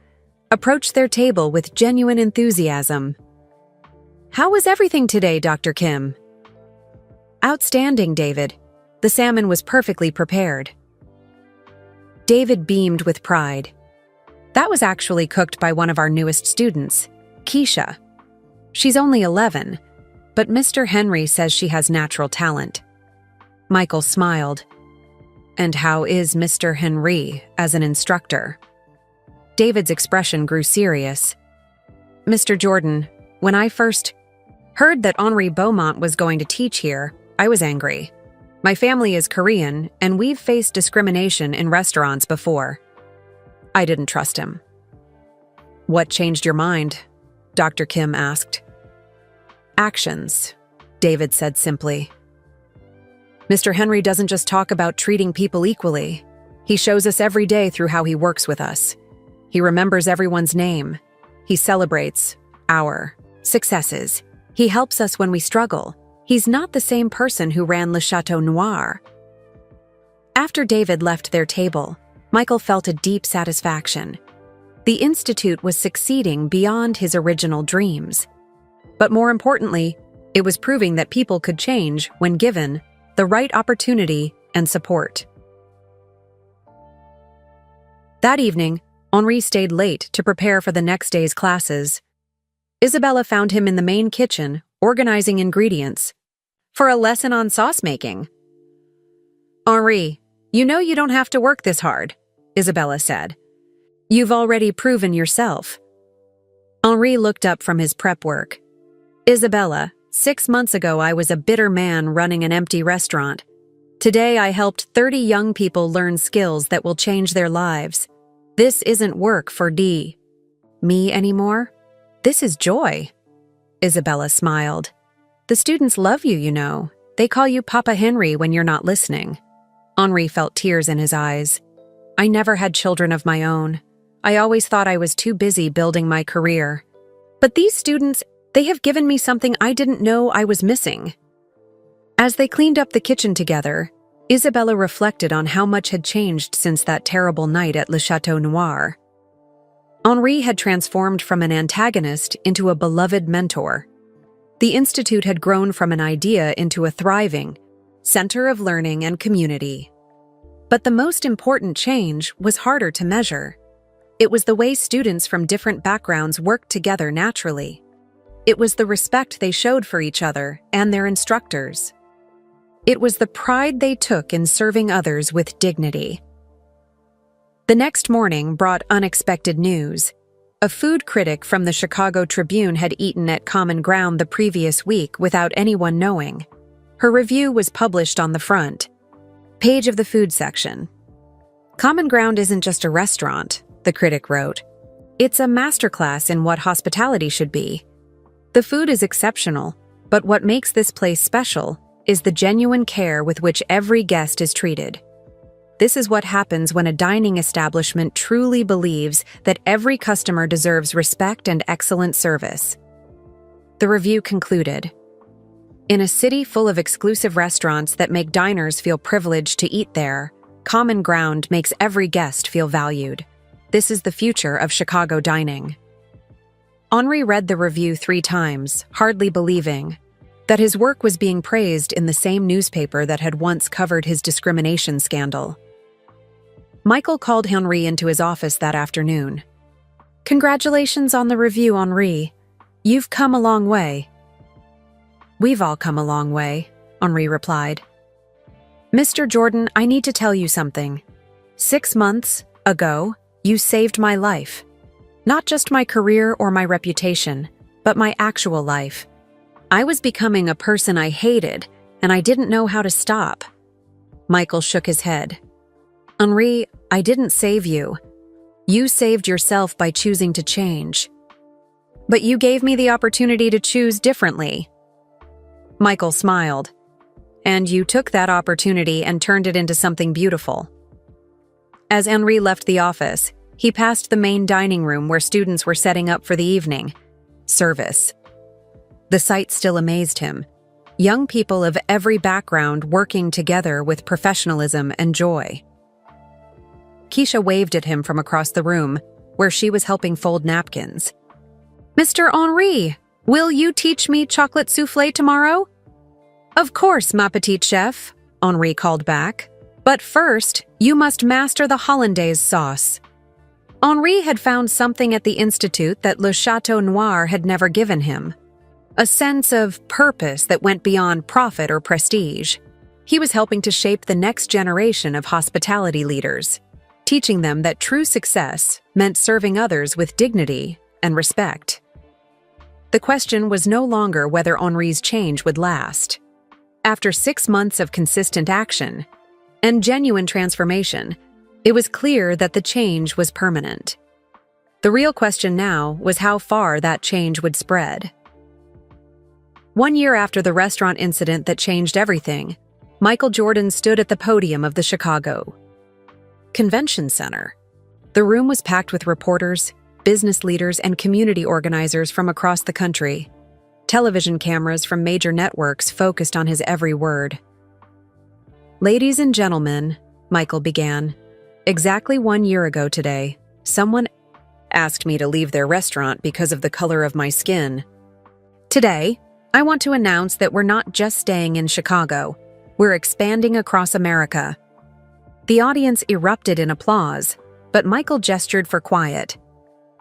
approached their table with genuine enthusiasm. "How was everything today, Dr. Kim?" "Outstanding, David. The salmon was perfectly prepared." David beamed with pride. "That was actually cooked by one of our newest students, Keisha. She's only 11, but Mr. Henry says she has natural talent." Michael smiled. "And how is Mr. Henry as an instructor?" David's expression grew serious. "Mr. Jordan, when I first heard that Henri Beaumont was going to teach here, I was angry. My family is Korean, and we've faced discrimination in restaurants before. I didn't trust him." "What changed your mind?" Dr. Kim asked. "Actions," David said simply. "Mr. Henry doesn't just talk about treating people equally. He shows us every day through how he works with us. He remembers everyone's name. He celebrates our successes. He helps us when we struggle. He's not the same person who ran Le Chateau Noir." After David left their table, Michael felt a deep satisfaction. The Institute was succeeding beyond his original dreams. But more importantly, it was proving that people could change when given the right opportunity and support. That evening, Henri stayed late to prepare for the next day's classes. Isabella found him in the main kitchen, organizing ingredients for a lesson on sauce making. "Henri, you know you don't have to work this hard," Isabella said. "You've already proven yourself." Henri looked up from his prep work. "Isabella, 6 months ago I was a bitter man running an empty restaurant. Today I helped 30 young people learn skills that will change their lives. This isn't work for me anymore. This is joy." Isabella smiled. "The students love you, you know. They call you Papa Henry when you're not listening." Henri felt tears in his eyes. "I never had children of my own. I always thought I was too busy building my career. But these students, they have given me something I didn't know I was missing." As they cleaned up the kitchen together, Isabella reflected on how much had changed since that terrible night at Le Chateau Noir. Henri had transformed from an antagonist into a beloved mentor. The Institute had grown from an idea into a thriving center of learning and community. But the most important change was harder to measure. It was the way students from different backgrounds worked together naturally. It was the respect they showed for each other and their instructors. It was the pride they took in serving others with dignity. The next morning brought unexpected news. A food critic from the Chicago Tribune had eaten at Common Ground the previous week without anyone knowing. Her review was published on the front page of the food section. "Common Ground isn't just a restaurant," the critic wrote. "It's a masterclass in what hospitality should be. The food is exceptional, but what makes this place special is the genuine care with which every guest is treated. This is what happens when a dining establishment truly believes that every customer deserves respect and excellent service." The review concluded, "In a city full of exclusive restaurants that make diners feel privileged to eat there, Common Ground makes every guest feel valued. This is the future of Chicago dining." Henri read the review 3 times, hardly believing that his work was being praised in the same newspaper that had once covered his discrimination scandal. Michael called Henri into his office that afternoon. "Congratulations on the review, Henri. You've come a long way." "We've all come a long way," Henri replied. "Mr. Jordan, I need to tell you something. 6 months ago, you saved my life. Not just my career or my reputation, but my actual life. I was becoming a person I hated, and I didn't know how to stop." Michael shook his head. "Henri, I didn't save you. You saved yourself by choosing to change. But you gave me the opportunity to choose differently." Michael smiled. "And you took that opportunity and turned it into something beautiful." As Henri left the office, he passed the main dining room where students were setting up for the evening service. The sight still amazed him. Young people of every background working together with professionalism and joy. Keisha waved at him from across the room, where she was helping fold napkins. "Mr. Henri, will you teach me chocolate soufflé tomorrow?" "Of course, ma petite chef," Henri called back. "But first, you must master the hollandaise sauce." Henri had found something at the Institute that Le Chateau Noir had never given him. A sense of purpose that went beyond profit or prestige. He was helping to shape the next generation of hospitality leaders, teaching them that true success meant serving others with dignity and respect. The question was no longer whether Henri's change would last. After 6 months of consistent action and genuine transformation, it was clear that the change was permanent. The real question now was how far that change would spread. 1 year after the restaurant incident that changed everything, Michael Jordan stood at the podium of the Chicago Convention Center. The room was packed with reporters, business leaders, and community organizers from across the country. Television cameras from major networks focused on his every word. "Ladies and gentlemen," Michael began, "exactly 1 year ago today, someone asked me to leave their restaurant because of the color of my skin. Today, I want to announce that we're not just staying in Chicago, we're expanding across America." The audience erupted in applause, but Michael gestured for quiet.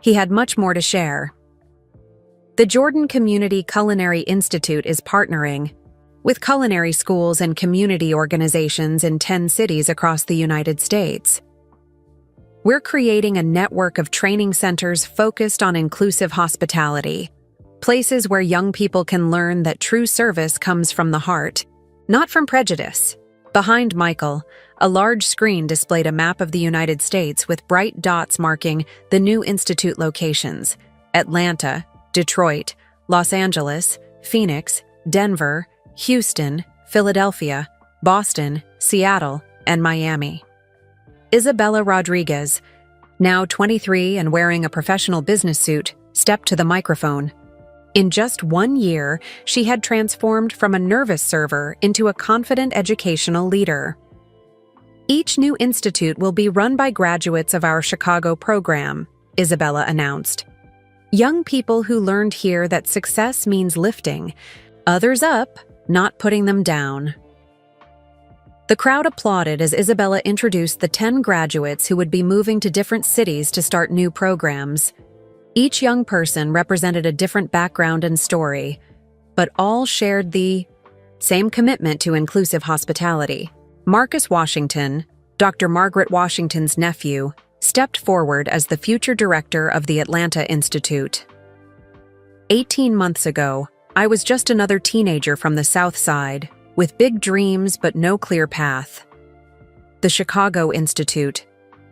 He had much more to share. The Jordan Community Culinary Institute is partnering with culinary schools and community organizations in 10 cities across the United States. We're creating a network of training centers focused on inclusive hospitality, places where young people can learn that true service comes from the heart, not from prejudice. Behind Michael, a large screen displayed a map of the United States with bright dots marking the new institute locations: Atlanta, Detroit, Los Angeles, Phoenix, Denver, Houston, Philadelphia, Boston, Seattle, and Miami. Isabella Rodriguez, now 23 and wearing a professional business suit, stepped to the microphone. In just 1 year, she had transformed from a nervous server into a confident educational leader. Each new institute will be run by graduates of our Chicago program, Isabella announced. Young people who learned here that success means lifting others up, not putting them down. The crowd applauded as Isabella introduced the 10 graduates who would be moving to different cities to start new programs. Each young person represented a different background and story, but all shared the same commitment to inclusive hospitality. Marcus Washington, Dr. Margaret Washington's nephew, stepped forward as the future director of the Atlanta Institute. 18 months ago, I was just another teenager from the South Side, with big dreams but no clear path. The Chicago Institute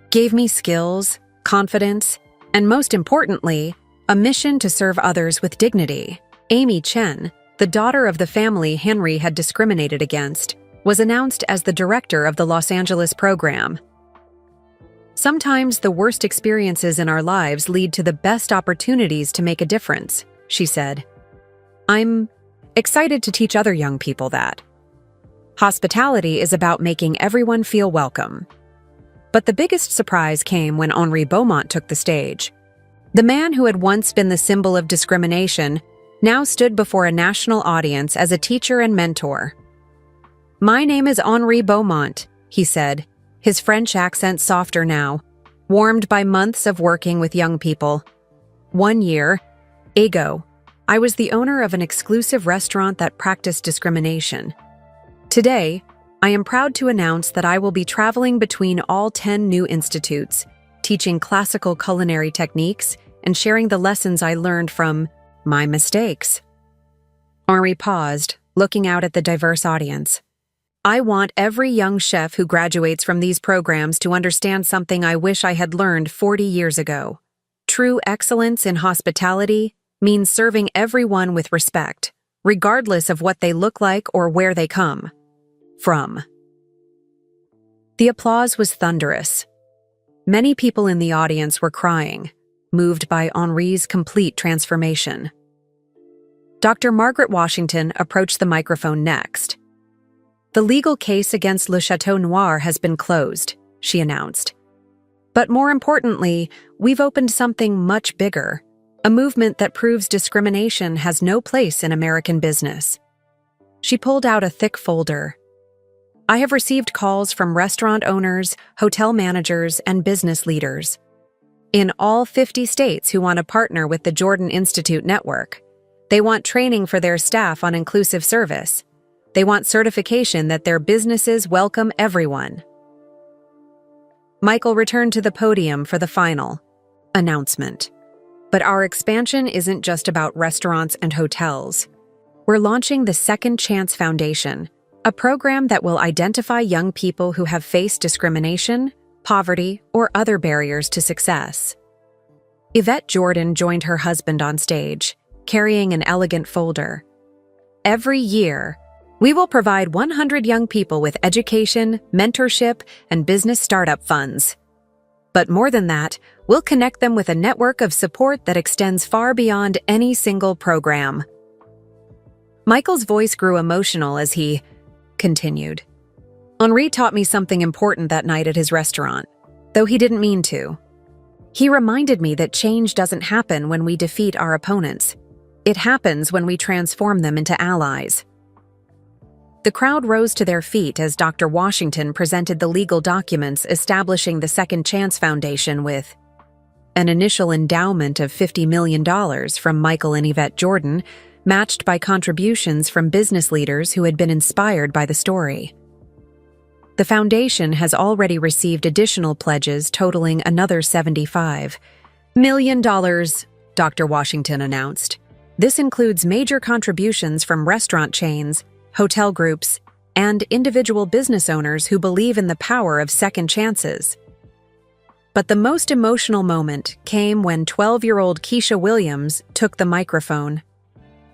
gave me skills, confidence, and most importantly, a mission to serve others with dignity. Amy Chen, the daughter of the family Henry had discriminated against, was announced as the director of the Los Angeles program. Sometimes the worst experiences in our lives lead to the best opportunities to make a difference, she said. I'm excited to teach other young people that hospitality is about making everyone feel welcome. But the biggest surprise came when Henri Beaumont took the stage. The man who had once been the symbol of discrimination now stood before a national audience as a teacher and mentor. "My name is Henri Beaumont," he said, his French accent softer now, warmed by months of working with young people. 1 year ago, I was the owner of an exclusive restaurant that practiced discrimination. Today, I am proud to announce that I will be traveling between all 10 new institutes, teaching classical culinary techniques and sharing the lessons I learned from my mistakes. Henri paused, looking out at the diverse audience. I want every young chef who graduates from these programs to understand something I wish I had learned 40 years ago. True excellence in hospitality means serving everyone with respect, regardless of what they look like or where they come from. The applause was thunderous. Many people in the audience were crying, moved by Henri's complete transformation. Dr. Margaret Washington approached the microphone next. The legal case against Le Chateau Noir has been closed, she announced. But more importantly, we've opened something much bigger, a movement that proves discrimination has no place in American business. She pulled out a thick folder. I have received calls from restaurant owners, hotel managers, and business leaders in all 50 states who want to partner with the Jordan Institute network. They want training for their staff on inclusive service. They want certification that their businesses welcome everyone. Michael returned to the podium for the final announcement. But our expansion isn't just about restaurants and hotels. We're launching the Second Chance Foundation, a program that will identify young people who have faced discrimination, poverty, or other barriers to success. Yvette Jordan joined her husband on stage, carrying an elegant folder. Every year, we will provide 100 young people with education, mentorship, and business startup funds. But more than that, we'll connect them with a network of support that extends far beyond any single program. Michael's voice grew emotional as he continued. Henri taught me something important that night at his restaurant, though he didn't mean to. He reminded me that change doesn't happen when we defeat our opponents. It happens when we transform them into allies. The crowd rose to their feet as Dr. Washington presented the legal documents establishing the Second Chance Foundation with an initial endowment of $50 million from Michael and Yvette Jordan, matched by contributions from business leaders who had been inspired by the story. The foundation has already received additional pledges totaling another $75 million, Dr. Washington announced. This includes major contributions from restaurant chains, hotel groups, and individual business owners who believe in the power of second chances. But the most emotional moment came when 12-year-old Keisha Williams took the microphone.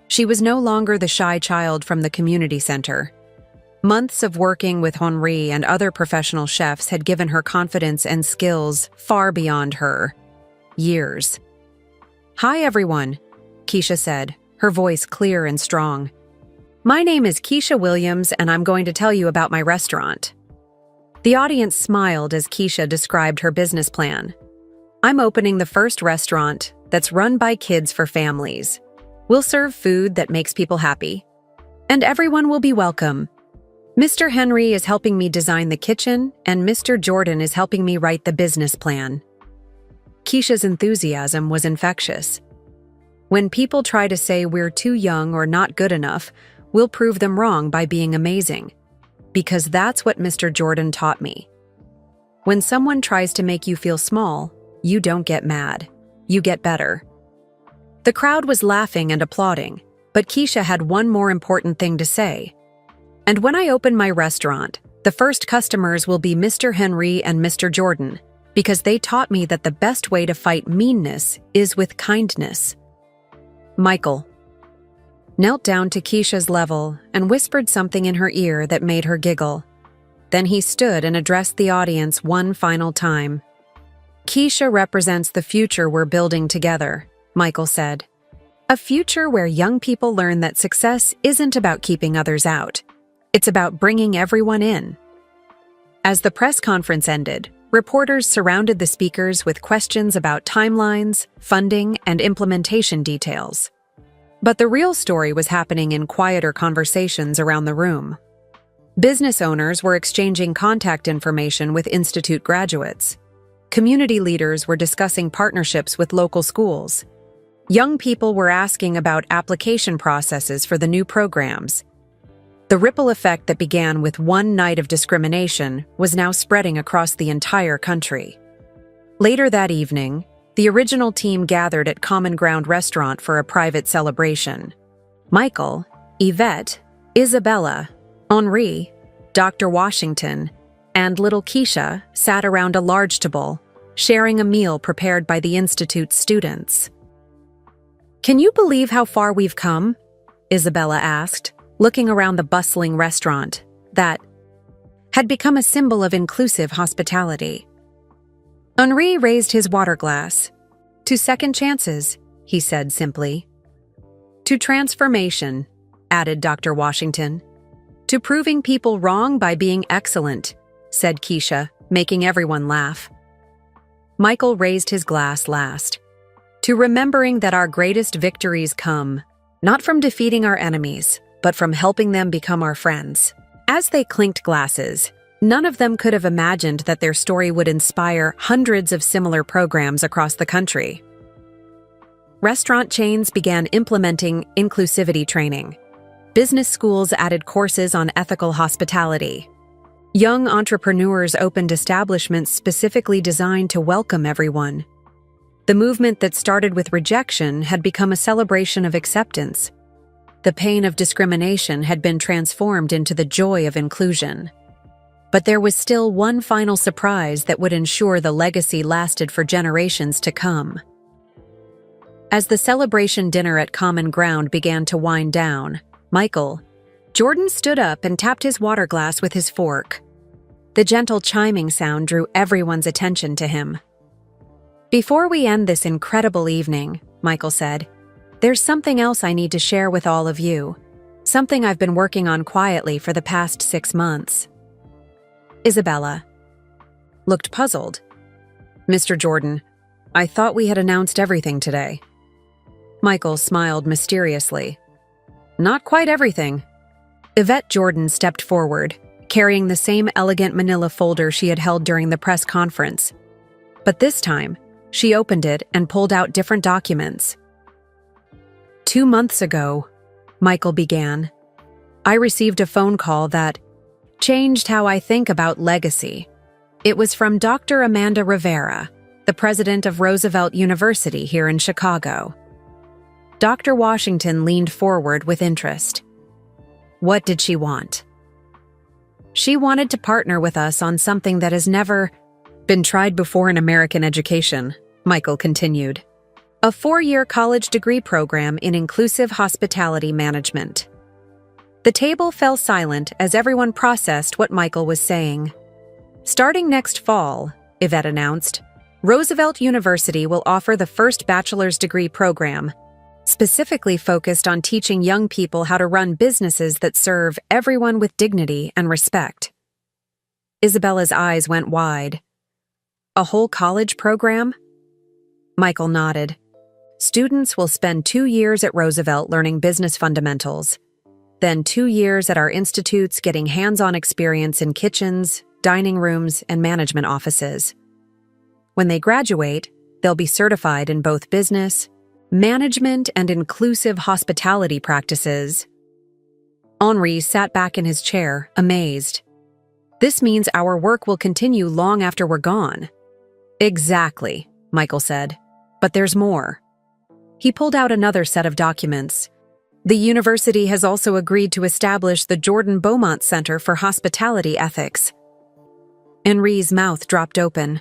She was no longer the shy child from the community center. Months of working with Henri and other professional chefs had given her confidence and skills far beyond her years. "Hi, everyone," Keisha said, her voice clear and strong. "My name is Keisha Williams, and I'm going to tell you about my restaurant." The audience smiled as Keisha described her business plan. "I'm opening the first restaurant that's run by kids for families. We'll serve food that makes people happy. And everyone will be welcome. Mr. Henry is helping me design the kitchen, and Mr. Jordan is helping me write the business plan." Keisha's enthusiasm was infectious. "When people try to say we're too young or not good enough, we'll prove them wrong by being amazing. Because that's what Mr. Jordan taught me. When someone tries to make you feel small, you don't get mad. You get better." The crowd was laughing and applauding, but Keisha had one more important thing to say. "And when I open my restaurant, the first customers will be Mr. Henry and Mr. Jordan, because they taught me that the best way to fight meanness is with kindness." Michael knelt down to Keisha's level and whispered something in her ear that made her giggle. Then he stood and addressed the audience one final time. "Keisha represents the future we're building together," Michael said. "A future where young people learn that success isn't about keeping others out. It's about bringing everyone in." As the press conference ended, reporters surrounded the speakers with questions about timelines, funding, and implementation details. But the real story was happening in quieter conversations around the room. Business owners were exchanging contact information with institute graduates. Community leaders were discussing partnerships with local schools. Young people were asking about application processes for the new programs. The ripple effect that began with one night of discrimination was now spreading across the entire country. Later that evening, the original team gathered at Common Ground Restaurant for a private celebration. Michael, Yvette, Isabella, Henri, Dr. Washington, and little Keisha sat around a large table, sharing a meal prepared by the Institute's students. "Can you believe how far we've come?" Isabella asked, looking around the bustling restaurant that had become a symbol of inclusive hospitality. Henri raised his water glass. "To second chances," he said simply. "To transformation," added Dr. Washington. "To proving people wrong by being excellent," said Keisha, making everyone laugh. Michael raised his glass last. "To remembering that our greatest victories come, not from defeating our enemies, but from helping them become our friends." As they clinked glasses, none of them could have imagined that their story would inspire hundreds of similar programs across the country. Restaurant chains began implementing inclusivity training. Business schools added courses on ethical hospitality. Young entrepreneurs opened establishments specifically designed to welcome everyone. The movement that started with rejection had become a celebration of acceptance. The pain of discrimination had been transformed into the joy of inclusion. But there was still one final surprise that would ensure the legacy lasted for generations to come. As the celebration dinner at Common Ground began to wind down, Michael, Jordan stood up and tapped his water glass with his fork. The gentle chiming sound drew everyone's attention to him. "Before we end this incredible evening," Michael said, "there's something else I need to share with all of you. Something I've been working on quietly for the past 6 months." Isabella looked puzzled. "Mr. Jordan, I thought we had announced everything today." Michael smiled mysteriously. "Not quite everything." Yvette Jordan stepped forward, carrying the same elegant manila folder she had held during the press conference. But this time, she opened it and pulled out different documents. 2 months ago, Michael began, I received a phone call that changed how I think about legacy. It was from Dr. Amanda Rivera, the president of Roosevelt University here in Chicago. Dr. Washington leaned forward with interest. What did she want? She wanted to partner with us on something that has never been tried before in American education, Michael continued. A 4-year college degree program in inclusive hospitality management. The table fell silent as everyone processed what Michael was saying. Starting next fall, Yvette announced, Roosevelt University will offer the first bachelor's degree program, specifically focused on teaching young people how to run businesses that serve everyone with dignity and respect. Isabella's eyes went wide. A whole college program? Michael nodded. Students will spend 2 years at Roosevelt learning business fundamentals, then 2 years at our institutes getting hands-on experience in kitchens, dining rooms, and management offices. When they graduate, they'll be certified in both business, management, and inclusive hospitality practices. Henri sat back in his chair, amazed. This means our work will continue long after we're gone. Exactly, Michael said. But there's more. He pulled out another set of documents. The university has also agreed to establish the Jordan Beaumont Center for Hospitality Ethics. Henri's mouth dropped open.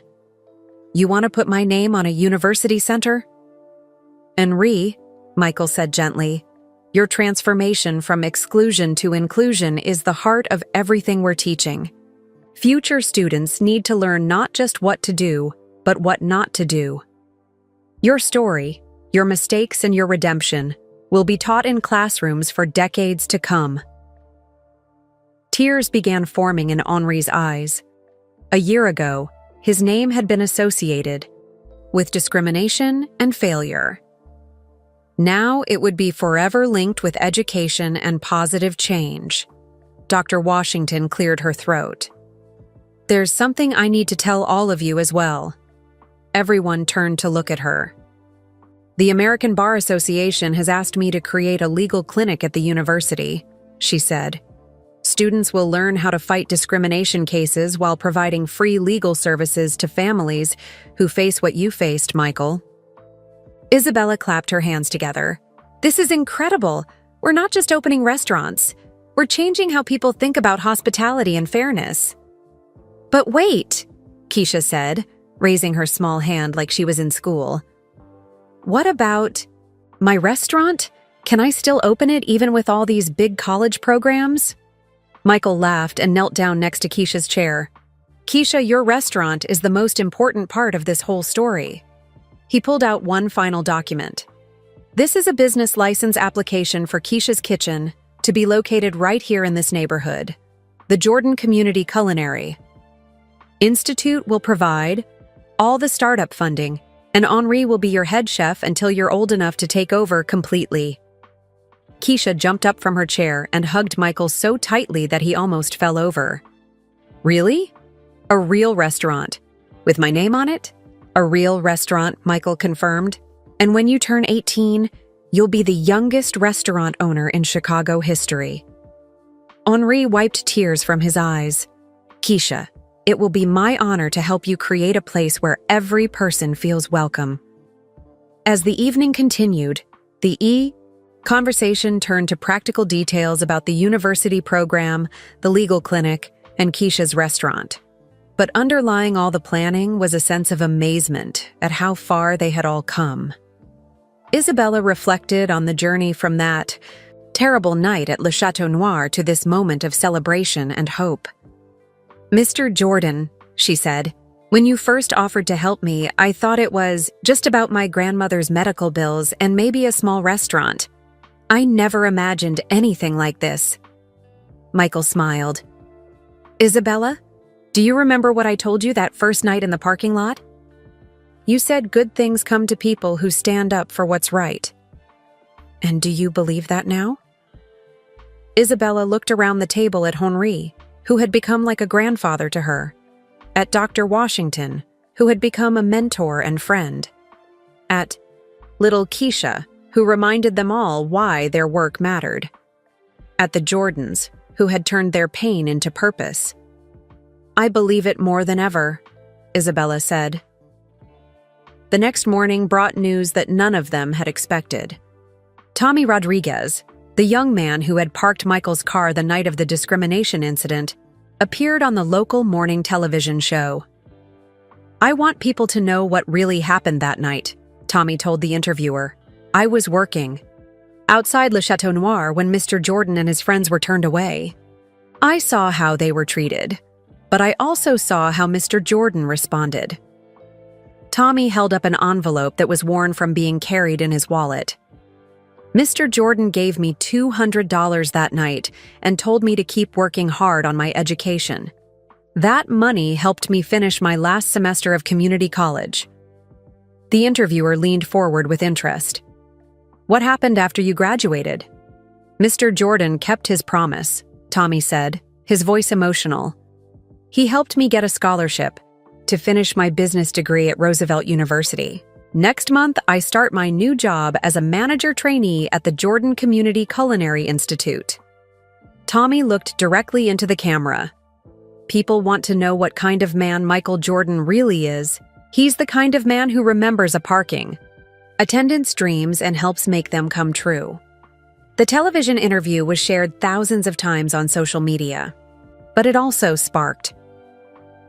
You want to put my name on a university center? Henri, Michael said gently, your transformation from exclusion to inclusion is the heart of everything we're teaching. Future students need to learn not just what to do, but what not to do. Your story, your mistakes, and your redemption will be taught in classrooms for decades to come. Tears began forming in Henri's eyes. A year ago, his name had been associated with discrimination and failure. Now it would be forever linked with education and positive change. Dr. Washington cleared her throat. There's something I need to tell all of you as well. Everyone turned to look at her. The American Bar Association has asked me to create a legal clinic at the university, she said. Students will learn how to fight discrimination cases while providing free legal services to families who face what you faced, Michael. Isabella clapped her hands together. This is incredible. We're not just opening restaurants. We're changing how people think about hospitality and fairness. But wait, Keisha said, raising her small hand like she was in school. What about my restaurant? Can I still open it even with all these big college programs? Michael laughed and knelt down next to Keisha's chair. Keisha, your restaurant is the most important part of this whole story. He pulled out one final document. This is a business license application for Keisha's Kitchen to be located right here in this neighborhood, the Jordan Community Culinary Institute will provide all the startup funding, and Henri will be your head chef until you're old enough to take over completely. Keisha jumped up from her chair and hugged Michael so tightly that he almost fell over. Really? A real restaurant? With my name on it? A real restaurant, Michael confirmed. And when you turn 18, you'll be the youngest restaurant owner in Chicago history. Henri wiped tears from his eyes. Keisha, it will be my honor to help you create a place where every person feels welcome. As the evening continued, the conversation turned to practical details about the university program, the legal clinic, and Keisha's restaurant. But underlying all the planning was a sense of amazement at how far they had all come. Isabella reflected on the journey from that terrible night at Le Chateau Noir to this moment of celebration and hope. Mr. Jordan, she said, when you first offered to help me, I thought it was just about my grandmother's medical bills and maybe a small restaurant. I never imagined anything like this. Michael smiled. Isabella, do you remember what I told you that first night in the parking lot? You said good things come to people who stand up for what's right. And do you believe that now? Isabella looked around the table at Henri, who had become like a grandfather to her, at Dr. Washington, who had become a mentor and friend, at little Keisha, who reminded them all why their work mattered, at the Jordans, who had turned their pain into purpose. "I believe it more than ever," Isabella said. The next morning brought news that none of them had expected. Tommy Rodriguez, the young man who had parked Michael's car the night of the discrimination incident, appeared on the local morning television show. "I want people to know what really happened that night," Tommy told the interviewer. "I was working outside Le Chateau Noir when Mr. Jordan and his friends were turned away. I saw how they were treated, but I also saw how Mr. Jordan responded." Tommy held up an envelope that was worn from being carried in his wallet. "Mr. Jordan gave me $200 that night and told me to keep working hard on my education. That money helped me finish my last semester of community college." The interviewer leaned forward with interest. "What happened after you graduated?" "Mr. Jordan kept his promise," Tommy said, his voice emotional. "He helped me get a scholarship to finish my business degree at Roosevelt University. Next month, I start my new job as a manager trainee at the Jordan Community Culinary Institute." Tommy looked directly into the camera. "People want to know what kind of man Michael Jordan really is. He's the kind of man who remembers a parking attendants' dreams and helps make them come true." The television interview was shared thousands of times on social media, but it also sparked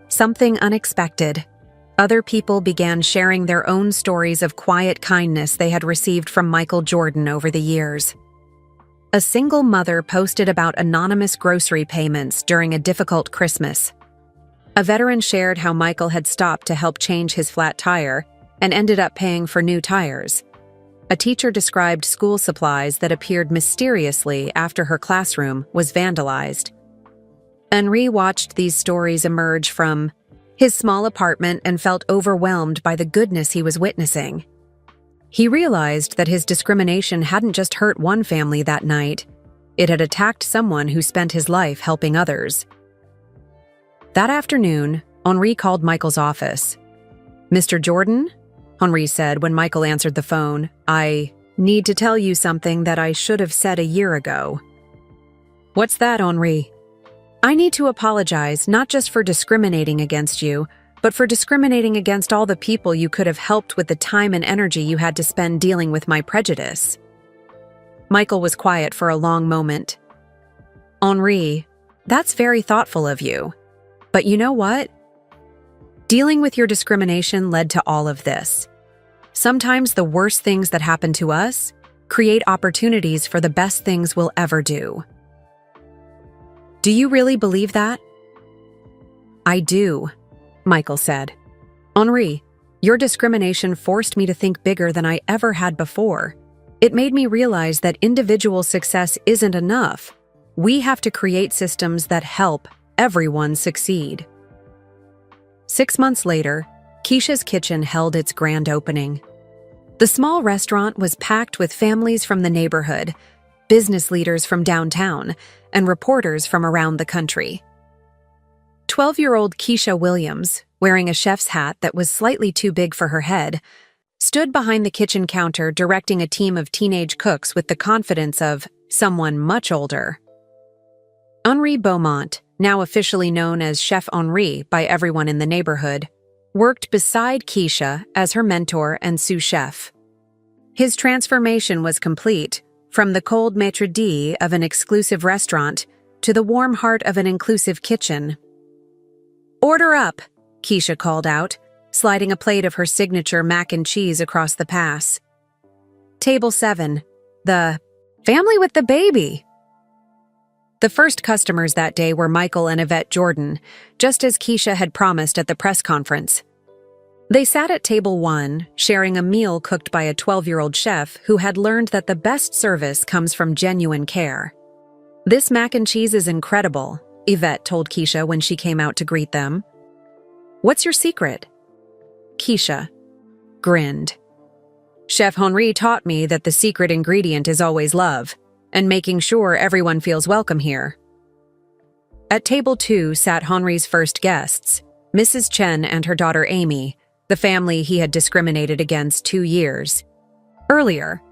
something unexpected. Other people began sharing their own stories of quiet kindness they had received from Michael Jordan over the years. A single mother posted about anonymous grocery payments during a difficult Christmas. A veteran shared how Michael had stopped to help change his flat tire and ended up paying for new tires. A teacher described school supplies that appeared mysteriously after her classroom was vandalized. Henri watched these stories emerge from his small apartment and felt overwhelmed by the goodness he was witnessing. He realized that his discrimination hadn't just hurt one family that night, it had attacked someone who spent his life helping others. That afternoon, Henri called Michael's office. "Mr. Jordan?" Henri said when Michael answered the phone. "I need to tell you something that I should have said a year ago." "What's that, Henri?" "I need to apologize not just for discriminating against you, but for discriminating against all the people you could have helped with the time and energy you had to spend dealing with my prejudice." Michael was quiet for a long moment. "Henri, that's very thoughtful of you. But you know what? Dealing with your discrimination led to all of this. Sometimes the worst things that happen to us create opportunities for the best things we'll ever do." "Do you really believe that?" "I do," Michael said. "Henri, your discrimination forced me to think bigger than I ever had before. It made me realize that individual success isn't enough. We have to create systems that help everyone succeed." 6 months later, Keisha's Kitchen held its grand opening. The small restaurant was packed with families from the neighborhood, business leaders from downtown, and reporters from around the country. 12-year-old Keisha Williams, wearing a chef's hat that was slightly too big for her head, stood behind the kitchen counter directing a team of teenage cooks with the confidence of someone much older. Henri Beaumont, now officially known as Chef Henri by everyone in the neighborhood, worked beside Keisha as her mentor and sous chef. His transformation was complete, from the cold maitre d' of an exclusive restaurant to the warm heart of an inclusive kitchen. "Order up," Keisha called out, sliding a plate of her signature mac and cheese across the pass. "Table 7, the family with the baby." The first customers that day were Michael and Yvette Jordan, just as Keisha had promised at the press conference. They sat at table 1, sharing a meal cooked by a 12-year-old chef who had learned that the best service comes from genuine care. "This mac and cheese is incredible," Yvette told Keisha when she came out to greet them. "What's your secret?" Keisha grinned. "Chef Henri taught me that the secret ingredient is always love. and making sure everyone feels welcome here. At table 2 sat Henri's first guests, Mrs. Chen and her daughter Amy, the family he had discriminated against 2 years. Earlier,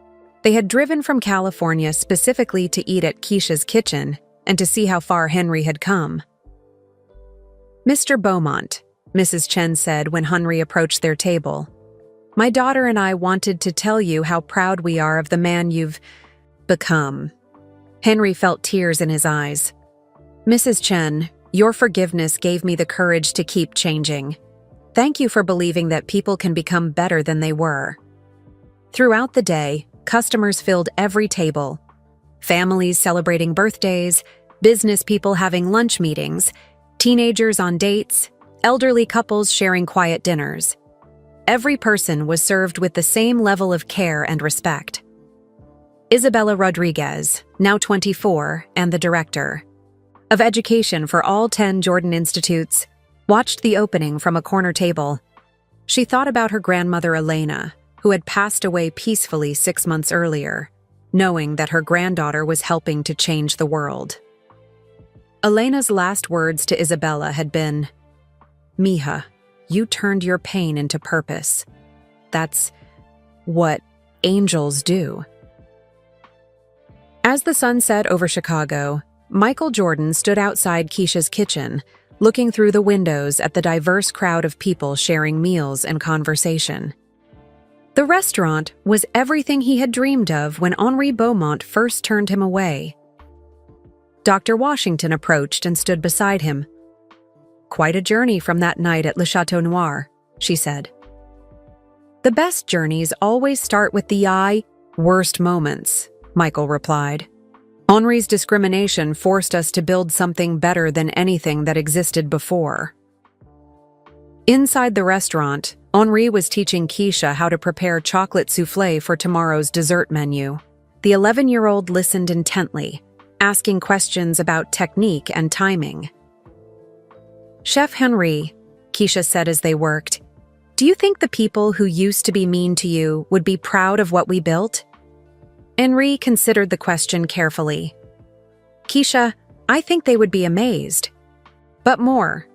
they had driven from California specifically to eat at Keisha's kitchen and to see how far Henry had come. "Mr. Beaumont," Mrs. Chen said when Henry approached their table, "my daughter and I wanted to tell you how proud we are of the man you've become." Henry felt tears in his eyes. "Mrs. Chen, your forgiveness gave me the courage to keep changing. Thank you for believing that people can become better than they were." Throughout the day, customers filled every table. Families celebrating birthdays, business people having lunch meetings, teenagers on dates, elderly couples sharing quiet dinners. Every person was served with the same level of care and respect. Isabella Rodriguez, now 24, and the director of education for all 10 Jordan Institutes, watched the opening from a corner table. She thought about her grandmother Elena, who had passed away peacefully 6 months earlier, knowing that her granddaughter was helping to change the world. Elena's last words to Isabella had been, "Mija, you turned your pain into purpose. That's what angels do." As the sun set over Chicago, Michael Jordan stood outside Keisha's kitchen, looking through the windows at the diverse crowd of people sharing meals and conversation. The restaurant was everything he had dreamed of when Henri Beaumont first turned him away. Dr. Washington approached and stood beside him. "Quite a journey from that night at Le Chateau Noir," she said. "The best journeys always start with the worst moments," Michael replied. "Henri's discrimination forced us to build something better than anything that existed before." Inside the restaurant, Henri was teaching Keisha how to prepare chocolate soufflé for tomorrow's dessert menu. The 11-year-old listened intently, asking questions about technique and timing. "Chef Henri," Keisha said as they worked, "do you think the people who used to be mean to you would be proud of what we built?" Henri considered the question carefully. "Keisha, I think they would be amazed. But more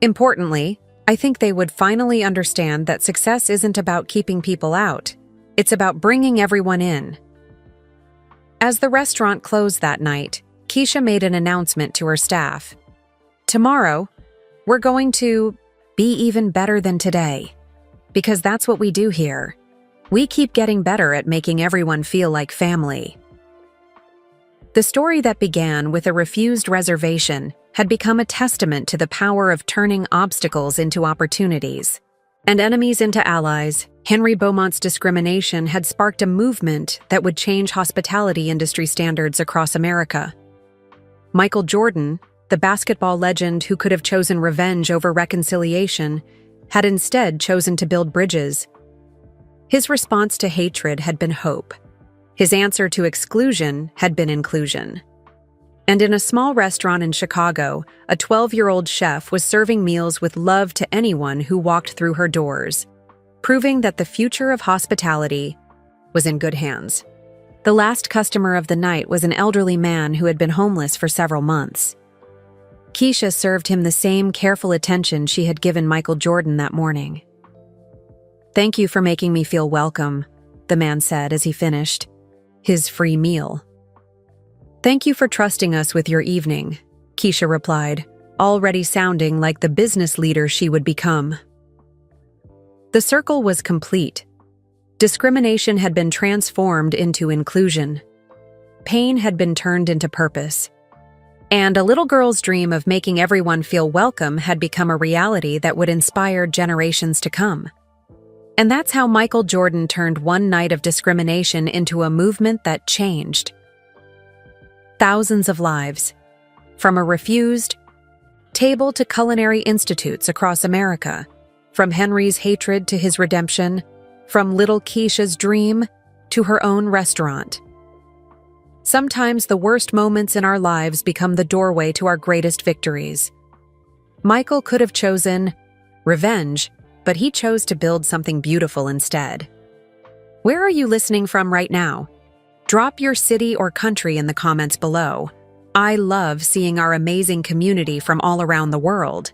importantly, I think they would finally understand that success isn't about keeping people out. It's about bringing everyone in." As the restaurant closed that night, Keisha made an announcement to her staff. "Tomorrow, we're going to be even better than today. Because that's what we do here. We keep getting better at making everyone feel like family." The story that began with a refused reservation had become a testament to the power of turning obstacles into opportunities and enemies into allies. Henri Beaumont's discrimination had sparked a movement that would change hospitality industry standards across America. Michael Jordan, the basketball legend who could have chosen revenge over reconciliation, had instead chosen to build bridges. His response to hatred had been hope. His answer to exclusion had been inclusion. And in a small restaurant in Chicago, a 12-year-old chef was serving meals with love to anyone who walked through her doors, proving that the future of hospitality was in good hands. The last customer of the night was an elderly man who had been homeless for several months. Keisha served him the same careful attention she had given Michael Jordan that morning. "Thank you for making me feel welcome," the man said as he finished his free meal. "Thank you for trusting us with your evening," Keisha replied, already sounding like the business leader she would become. The circle was complete. Discrimination had been transformed into inclusion. Pain had been turned into purpose. And a little girl's dream of making everyone feel welcome had become a reality that would inspire generations to come. And that's how Michael Jordan turned one night of discrimination into a movement that changed thousands of lives, from a refused table to culinary institutes across America, from Henry's hatred to his redemption, from little Keisha's dream to her own restaurant. Sometimes the worst moments in our lives become the doorway to our greatest victories. Michael could have chosen revenge, but he chose to build something beautiful instead. Where are you listening from right now? Drop your city or country in the comments below. I love seeing our amazing community from all around the world.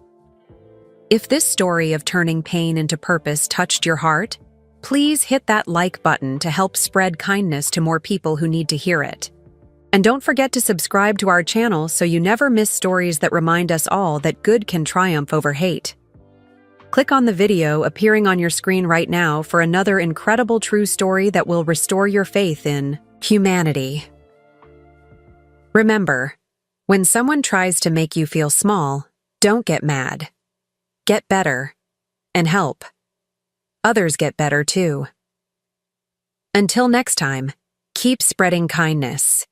If this story of turning pain into purpose touched your heart, please hit that like button to help spread kindness to more people who need to hear it. And don't forget to subscribe to our channel so you never miss stories that remind us all that good can triumph over hate. Click on the video appearing on your screen right now for another incredible true story that will restore your faith in humanity. Remember, when someone tries to make you feel small, don't get mad. Get better and help. Others get better too. Until next time, keep spreading kindness.